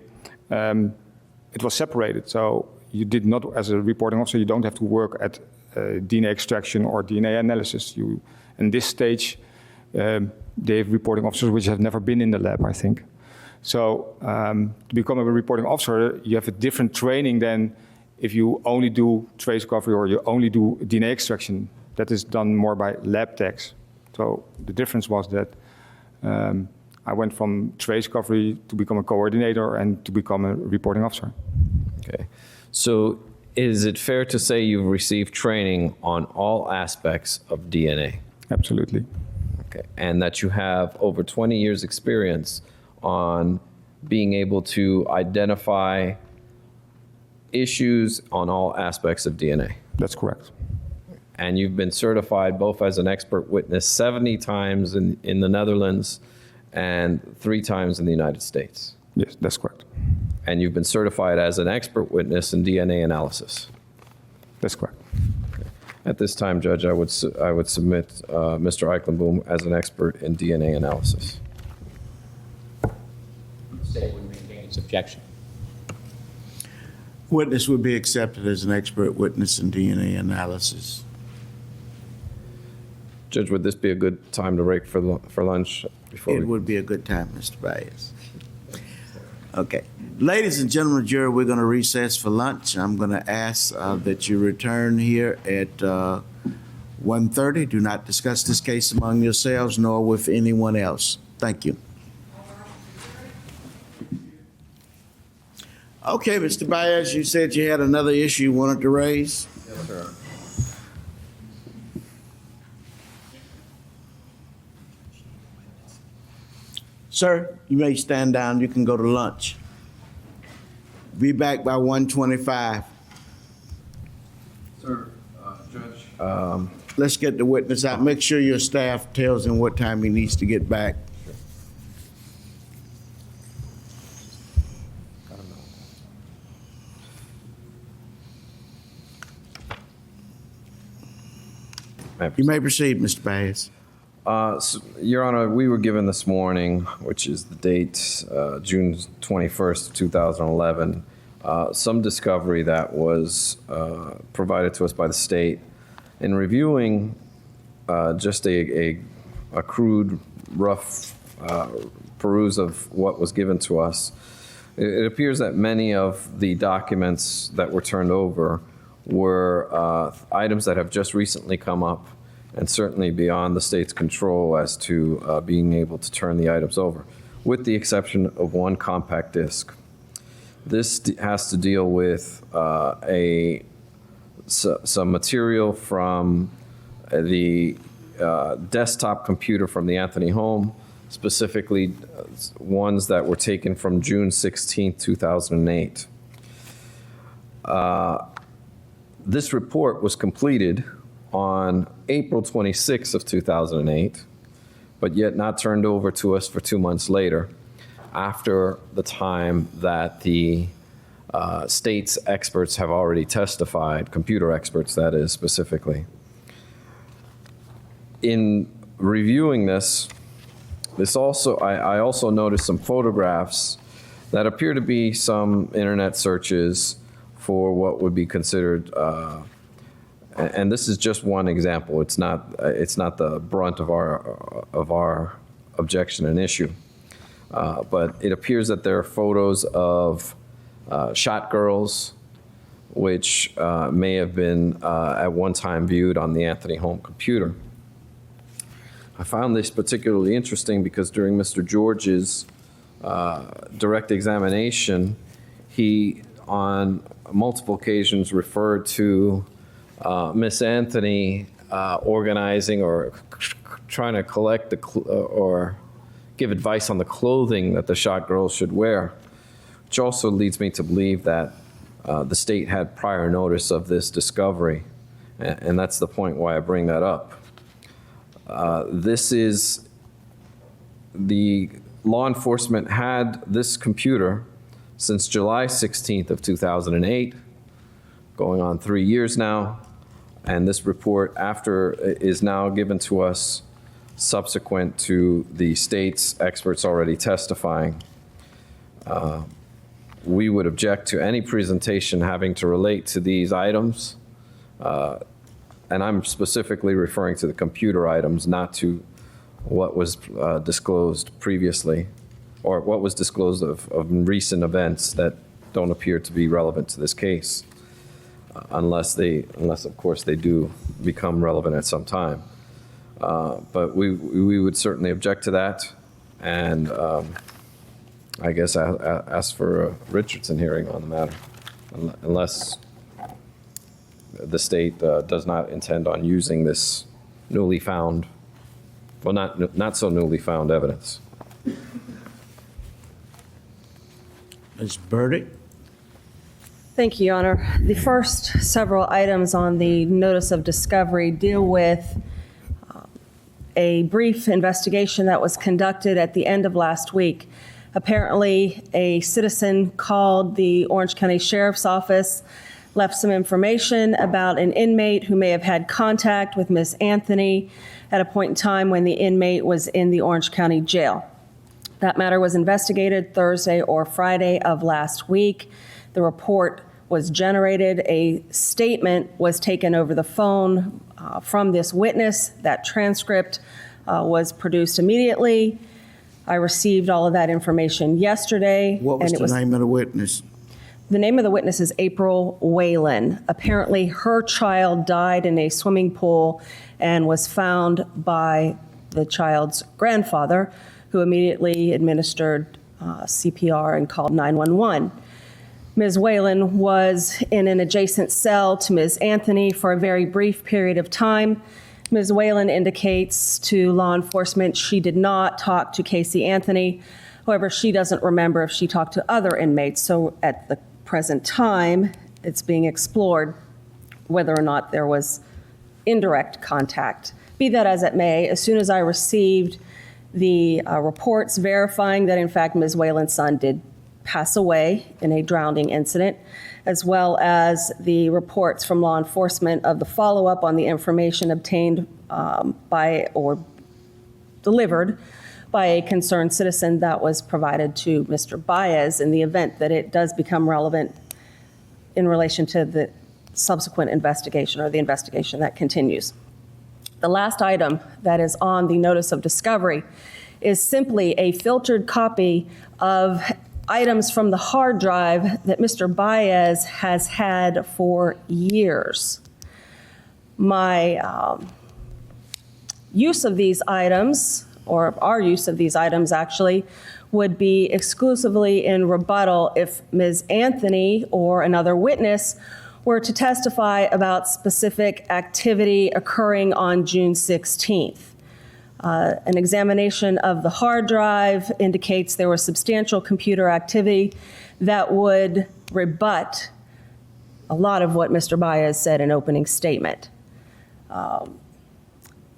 it was separated. So you did not, as a reporting officer, you don't have to work at DNA extraction or DNA analysis. You, in this stage, they have reporting officers which have never been in the lab, I think. So to become a reporting officer, you have a different training than if you only do trace recovery or you only do DNA extraction. That is done more by lab techs. So the difference was that I went from trace recovery to become a coordinator and to become a reporting officer. Okay. So is it fair to say you've received training on all aspects of DNA? Absolutely. Okay. And that you have over 20 years experience on being able to identify issues on all aspects of DNA? That's correct. And you've been certified both as an expert witness 70 times in the Netherlands and 3 times in the United States. Yes, that's correct. And you've been certified as an expert witness in DNA analysis. That's correct. Okay. At this time, Judge, I would submit Mr. Eichenboom as an expert in DNA analysis. The state would maintain its objection. Witness would be accepted as an expert witness in DNA analysis. Judge, would this be a good time to break for lunch? It would be a good time, Mr. Baez. Okay. Ladies and gentlemen of the jury, we're going to recess for lunch. I'm going to ask that you return here at 1:30. Do not discuss this case among yourselves nor with anyone else. Thank you. Okay, Mr. Baez, you said you had another issue you wanted to raise? Yes, sir. Sir, you may stand down. You can go to lunch. Be back by 1:25. Sir, Judge. Let's get the witness out. Make sure your staff tells him what time he needs to get back. You may proceed, Mr. Baez. Your Honor, we were given this morning, which is the date, June 21st, 2011, some discovery that was provided to us by the state. In reviewing just a crude, rough peruse of what was given to us, it appears that many of the documents that were turned over were items that have just recently come up and certainly beyond the state's control as to being able to turn the items over, with the exception of one compact disc. This has to deal with some material from the desktop computer from the Anthony home, specifically ones that were taken from June 16, 2008. This report was completed on April 26th of 2008, but yet not turned over to us for 2 months later, after the time that the state's experts have already testified, computer experts that is specifically. In reviewing this also, I also noticed some photographs that appear to be some internet searches for what would be considered, and this is just one example. It's not the brunt of our objection and issue, but it appears that there are photos of shot girls, which may have been at one time viewed on the Anthony home computer. I found this particularly interesting because during Mr. George's direct examination, he on multiple occasions referred to Miss Anthony organizing or trying to collect or give advice on the clothing that the shot girls should wear, which also leads me to believe that the state had prior notice of this discovery, and that's the point why I bring that up. This is the law enforcement had this computer since July 16th of 2008, going on 3 years now, and this report after is now given to us subsequent to the state's experts already testifying. we would object to any presentation having to relate to these items. And I'm specifically referring to the computer items, not to what was disclosed previously, or what was disclosed of recent events that don't appear to be relevant to this case, unless of course they do become relevant at some time. But we would certainly object to that, and I guess I ask for a Richardson hearing on the matter, unless the state does not intend on using this newly found, well, not so newly found evidence. Ms. Burdick? Thank you, Your Honor. The first several items on the notice of discovery deal with a brief investigation that was conducted at the end of last week. Apparently, a citizen called the Orange County Sheriff's Office, left some information about an inmate who may have had contact with Ms. Anthony at a point in time when the inmate was in the Orange County Jail. That matter was investigated Thursday or Friday of last week. The report was generated. A statement was taken over the phone from this witness. That transcript was produced immediately. I received all of that information yesterday. What was the name of the witness? The name of the witness is April Whalen. Apparently, her child died in a swimming pool and was found by the child's grandfather, who immediately administered CPR and called 911. Ms. Whalen was in an adjacent cell to Ms. Anthony for a very brief period of time. Ms. Whalen indicates to law enforcement she did not talk to Casey Anthony. However, she doesn't remember if she talked to other inmates. So at the present time, it's being explored whether or not there was indirect contact. Be that as it may, as soon as I received the reports verifying that, in fact, Ms. Whalen's son did pass away in a drowning incident, as well as the reports from law enforcement of the follow-up on the information obtained by or delivered by a concerned citizen that was provided to Mr. Baez in the event that it does become relevant in relation to the subsequent investigation or the investigation that continues. The last item that is on the notice of discovery is simply a filtered copy of items from the hard drive that Mr. Baez has had for years. My use of these items, or our use of these items actually, would be exclusively in rebuttal if Ms. Anthony or another witness were to testify about specific activity occurring on June 16th. An examination of the hard drive indicates there was substantial computer activity that would rebut a lot of what Mr. Baez said in opening statement.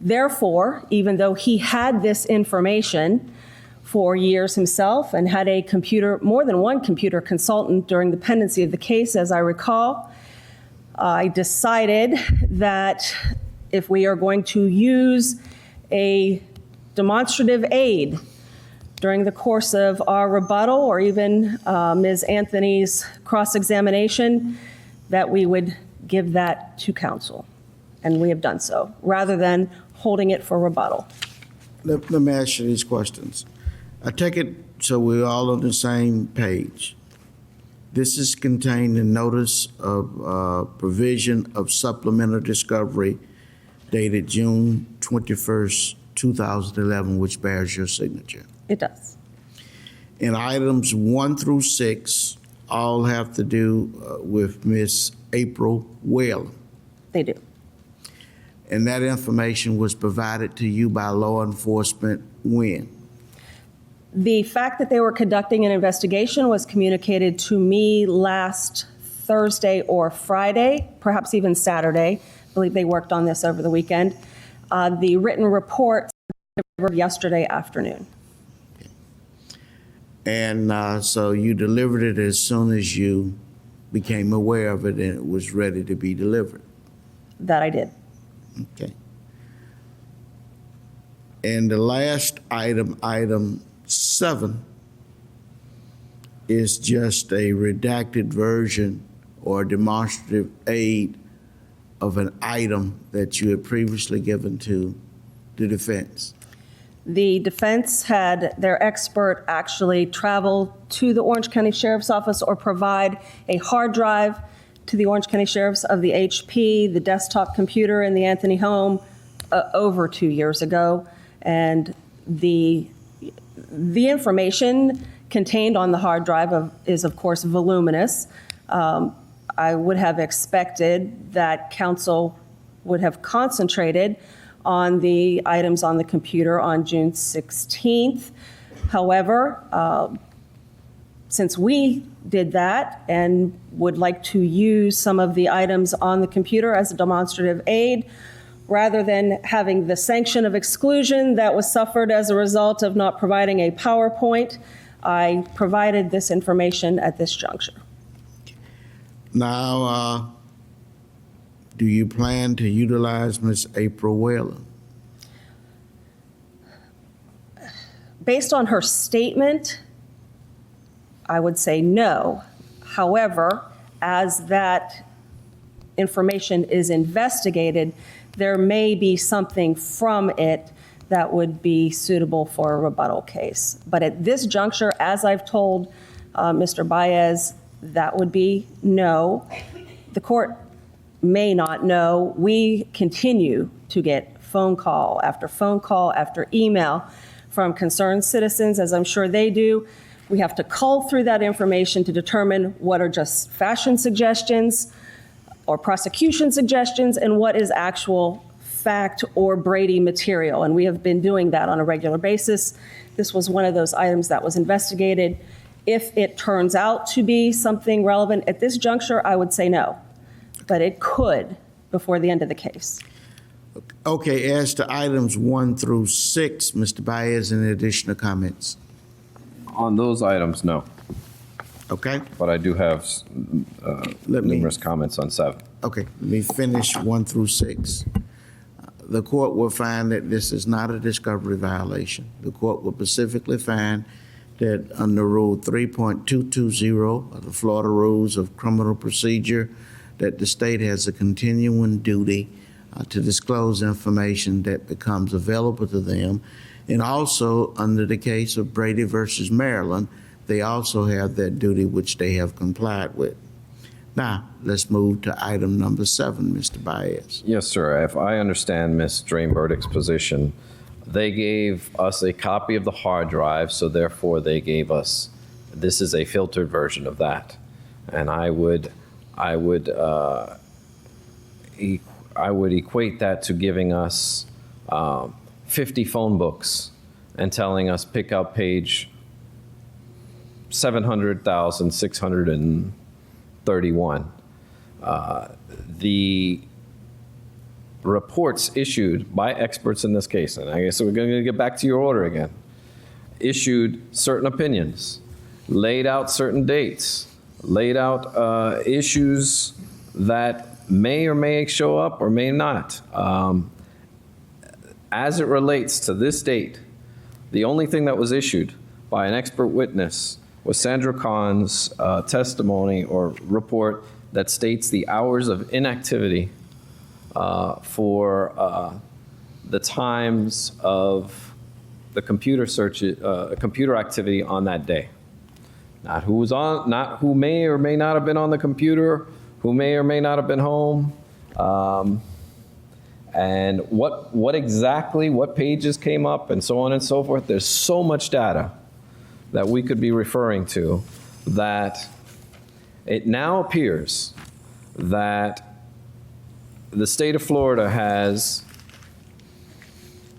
Therefore, even though he had this information for years himself and had a more than one computer consultant during the pendency of the case, as I recall, I decided that if we are going to use a demonstrative aid during the course of our rebuttal or even Ms. Anthony's cross-examination, that we would give that to counsel. And we have done so, rather than holding it for rebuttal. Let me ask you these questions. I take it so we're all on the same page. This is contained in notice of provision of supplemental discovery dated June 21st, 2011, which bears your signature. It does. And items 1 through 6 all have to do with Miss April Whalen. They do. And that information was provided to you by law enforcement when? The fact that they were conducting an investigation was communicated to me last Thursday or Friday, perhaps even Saturday. I believe they worked on this over the weekend. The written report delivered yesterday afternoon. And so you delivered it as soon as you became aware of it and it was ready to be delivered. That I did. Okay. And the last item, item 7, is just a redacted version or demonstrative aid of an item that you had previously given to the defense? The defense had their expert actually travel to the Orange County Sheriff's Office or provide a hard drive to the Orange County Sheriff's of the HP, the desktop computer in the Anthony home over 2 years ago. And the information contained on the hard drive is, of course, voluminous. I would have expected that counsel would have concentrated on the items on the computer on June 16th. However, since we did that and would like to use some of the items on the computer as a demonstrative aid, rather than having the sanction of exclusion that was suffered as a result of not providing a PowerPoint, I provided this information at this juncture. Now, do you plan to utilize Ms. April Whalen? Based on her statement, I would say no. However, as that information is investigated, there may be something from it that would be suitable for a rebuttal case. But at this juncture, as I've told Mr. Baez, that would be no. The court may not know. We continue to get phone call after email from concerned citizens, as I'm sure they do. We have to cull through that information to determine what are just fashion suggestions or prosecution suggestions and what is actual fact or Brady material. And we have been doing that on a regular basis. This was one of those items that was investigated. If it turns out to be something relevant at this juncture, I would say no. But it could before the end of the case. Okay, as to items 1 through 6, Mr. Baez, any additional comments? On those items, no. Okay, But I do have numerous comments on 7. okay, let me finish 1 through 6. The court will find that this is not a discovery violation. The court will specifically find that under Rule 3.220 of the Florida Rules of Criminal Procedure, that the state has a continuing duty to disclose information that becomes available to them. And also, under the case of Brady versus Maryland, they also have that duty which they have complied with. Now, let's move to item number 7, Mr. Baez. Yes, sir. If I understand Ms. Drainburdick's position, they gave us a copy of the hard drive, so therefore they gave us, this is a filtered version of that. And I would equate that to giving us 50 phone books and telling us pick out page 700,631. The reports issued by experts in this case, and I guess we're going to get back to your order again, issued certain opinions, laid out certain dates, laid out issues that may or may show up or may not. As it relates to this date, the only thing that was issued by an expert witness was Sandra Kahn's testimony or report that states the hours of inactivity for the times of the computer search, computer activity on that day. Not who was on, not who may or may not have been on the computer, who may or may not have been home, and what exactly, what pages came up, and so on and so forth. There's so much data that we could be referring to that it now appears that the state of Florida has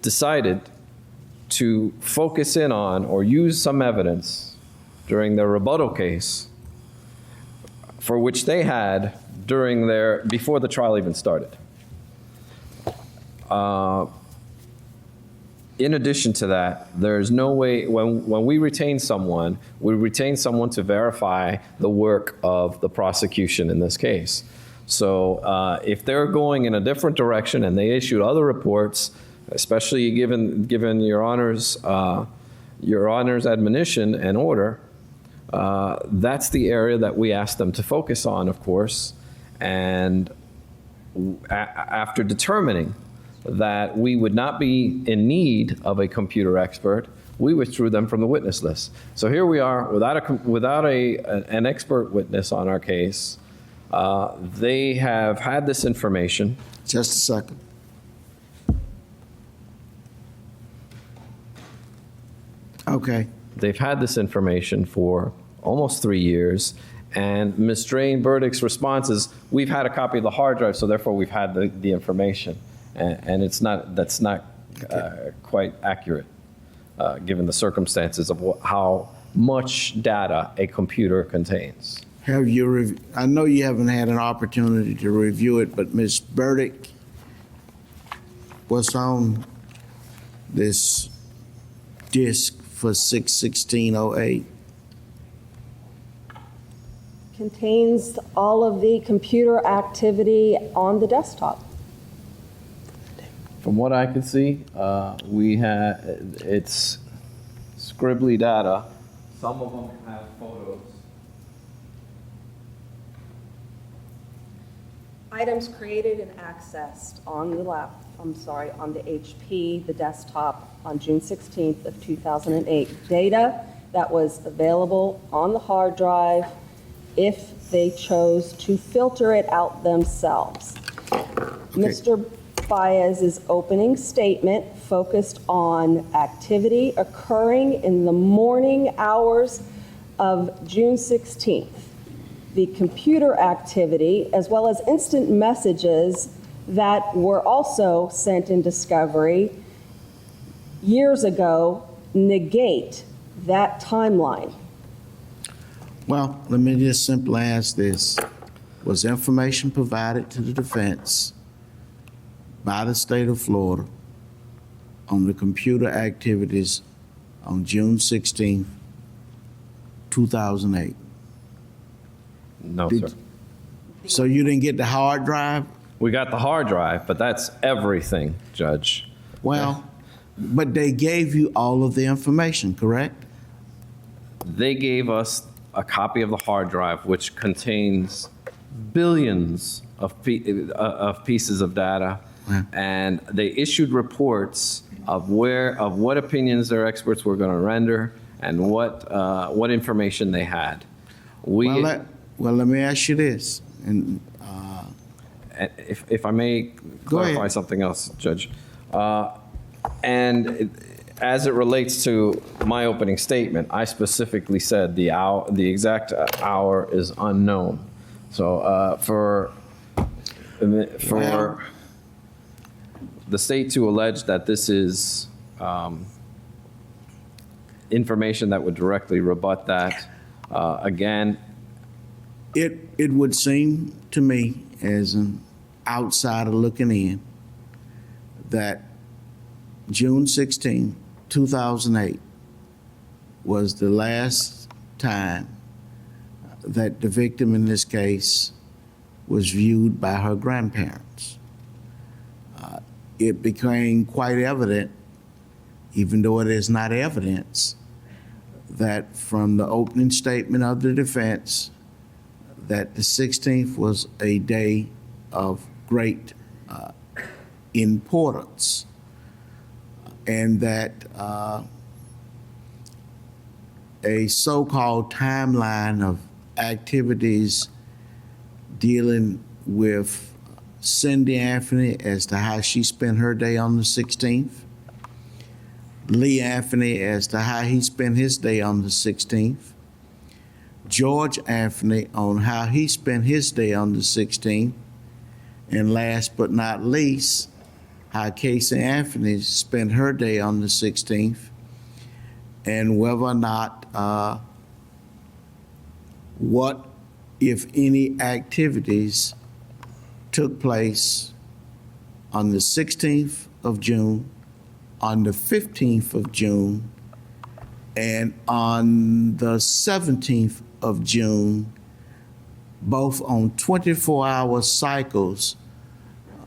decided to focus in on or use some evidence during their rebuttal case for which they had during their, before the trial even started. In addition to that, there's no way, when we retain someone, we retain someone to verify the work of the prosecution in this case. So if they're going in a different direction and they issued other reports, especially given Your Honor's admonition and order, That's the area that we asked them to focus on, of course. And after determining that we would not be in need of a computer expert, we withdrew them from the witness list. So here we are without an expert witness on our case. They have had this information. Just a second. Okay. They've had this information for almost 3 years, and Ms. Drain Burdick's response is, we've had a copy of the hard drive, so therefore we've had the information. And that's not quite accurate, given the circumstances of how much data a computer contains. Have you, I know you haven't had an opportunity to review it, but Ms. Burdick, what's on this disk for 6/16/08? Contains all of the computer activity on the desktop. From what I can see, it's scribbly data. Some of them have photos. Items created and accessed on the on the HP, the desktop, on June 16th of 2008. Data that was available on the hard drive if they chose to filter it out themselves. Mr. Baez's opening statement focused on activity occurring in the morning hours of June 16th. The computer activity, as well as instant messages that were also sent in discovery years ago, negate that timeline. Well, let me just simply ask this. Was information provided to the defense by the state of Florida on the computer activities on June 16th, 2008? No, sir. So you didn't get the hard drive? We got the hard drive, but that's everything, Judge. Well, but they gave you all of the information, correct? They gave us a copy of the hard drive, which contains billions of pieces of data, and they issued reports of what opinions their experts were going to render and what information they had. Well, let me ask you this, and if I may clarify ahead. something else, Judge. As it relates to my opening statement, I specifically said the exact hour is unknown. So for the state to allege that this is information that would directly rebut that, again, it would seem to me as an outsider looking in that June 16, 2008 was the last time that the victim in this case was viewed by her grandparents. It became quite evident, even though it is not evidence, that from the opening statement of the defense, that the 16th was a day of great importance, and that a so-called timeline of activities dealing with Cindy Anthony as to how she spent her day on the 16th, Lee Anthony as to how he spent his day on the 16th, George Anthony on how he spent his day on the 16th, and last but not least, how Caylee Anthony spent her day on the 16th, and whether or not what, if any, activities took place on the 16th of June, on the 15th of June, and on the 17th of June, both on 24-hour cycles,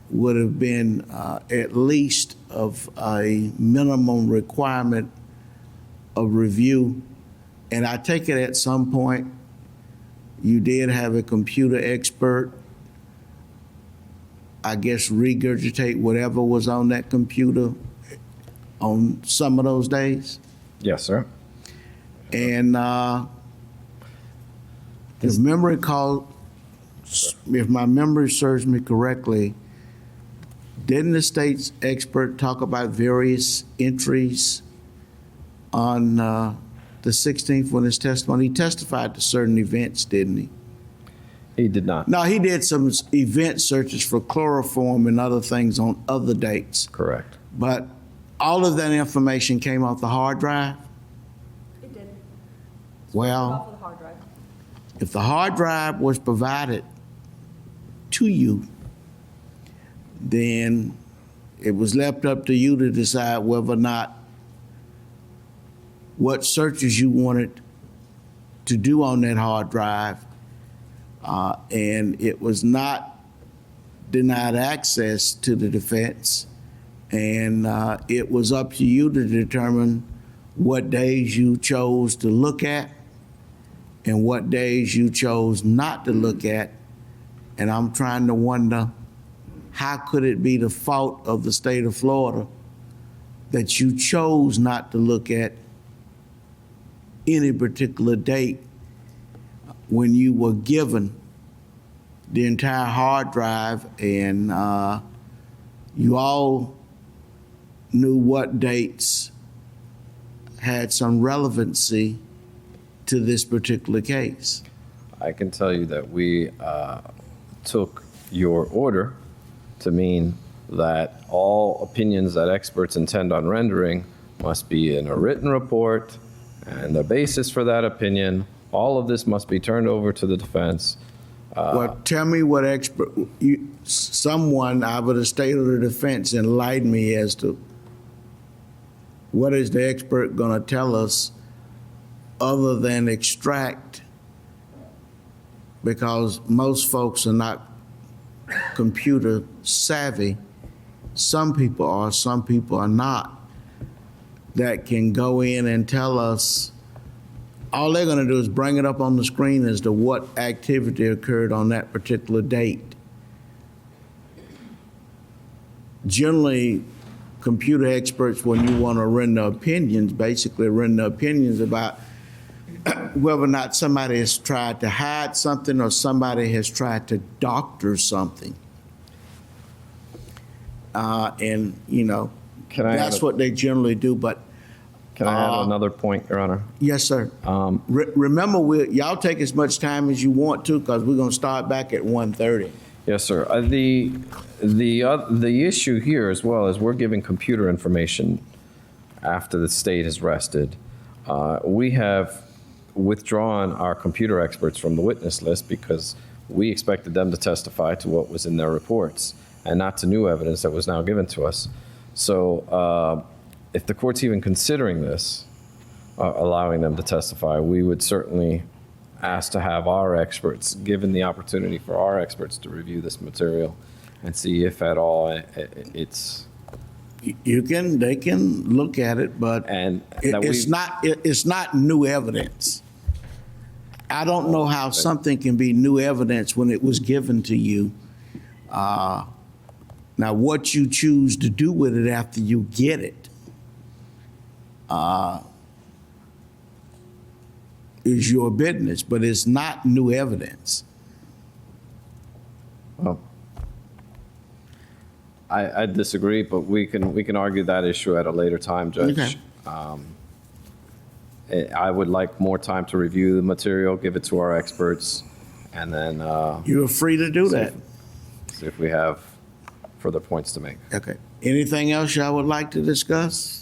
would have been at least of a minimum requirement of review And I take it at some point, you did have a computer expert, I guess, regurgitate whatever was on that computer on some of those days? Yes, sir. And if my memory serves me correctly, didn't the state's expert talk about various entries on the 16th when his testimony? He testified to certain events, didn't he? He did not. No, he did some event searches for chloroform and other things on other dates. Correct. But all of that information came off the hard drive? It did. Well, the hard drive. if the hard drive was provided to you, then it was left up to you to decide whether or not what searches you wanted to do on that hard drive. And it was not denied access to the defense. And it was up to you to determine what days you chose to look at and what days you chose not to look at. And I'm trying to wonder, how could it be the fault of the state of Florida that you chose not to look at any particular date when you were given the entire hard drive and you all knew what dates had some relevancy to this particular case? I can tell you that we took your order to mean that all opinions that experts intend on rendering must be in a written report, and the basis for that opinion, all of this must be turned over to the defense. Well, tell me what someone out of the state of the defense enlighten me as to what is the expert going to tell us other than extract, because most folks are not computer savvy. Some people are, some people are not, that can go in and tell us. All they're going to do is bring it up on the screen as to what activity occurred on that particular date. Generally, computer experts, when you want to render opinions, basically render opinions about whether or not somebody has tried to hide something or somebody has tried to doctor something. And, you know, that's what they generally do. But Can I add another point, Your Honor? yes, sir. Remember, y'all take as much time as you want to, because we're going to start back at 1:30. Yes, sir. The issue here as well is we're giving computer information after the state has rested. We have withdrawn our computer experts from the witness list because we expected them to testify to what was in their reports and not to new evidence that was now given to us. So if the court's even considering this, allowing them to testify, we would certainly ask to have our experts, given the opportunity for our experts to review this material and see if at all it's. They can look at it, but it's not new evidence. I don't know how something can be new evidence when it was given to you. Now, what you choose to do with it after you get it is your business, but it's not new evidence. Well, I disagree, but we can argue that issue at a later time, Judge. Okay. I would like more time to review the material, give it to our experts, and then You're free to do that. see if we have further points to make. Okay. Anything else y'all would like to discuss?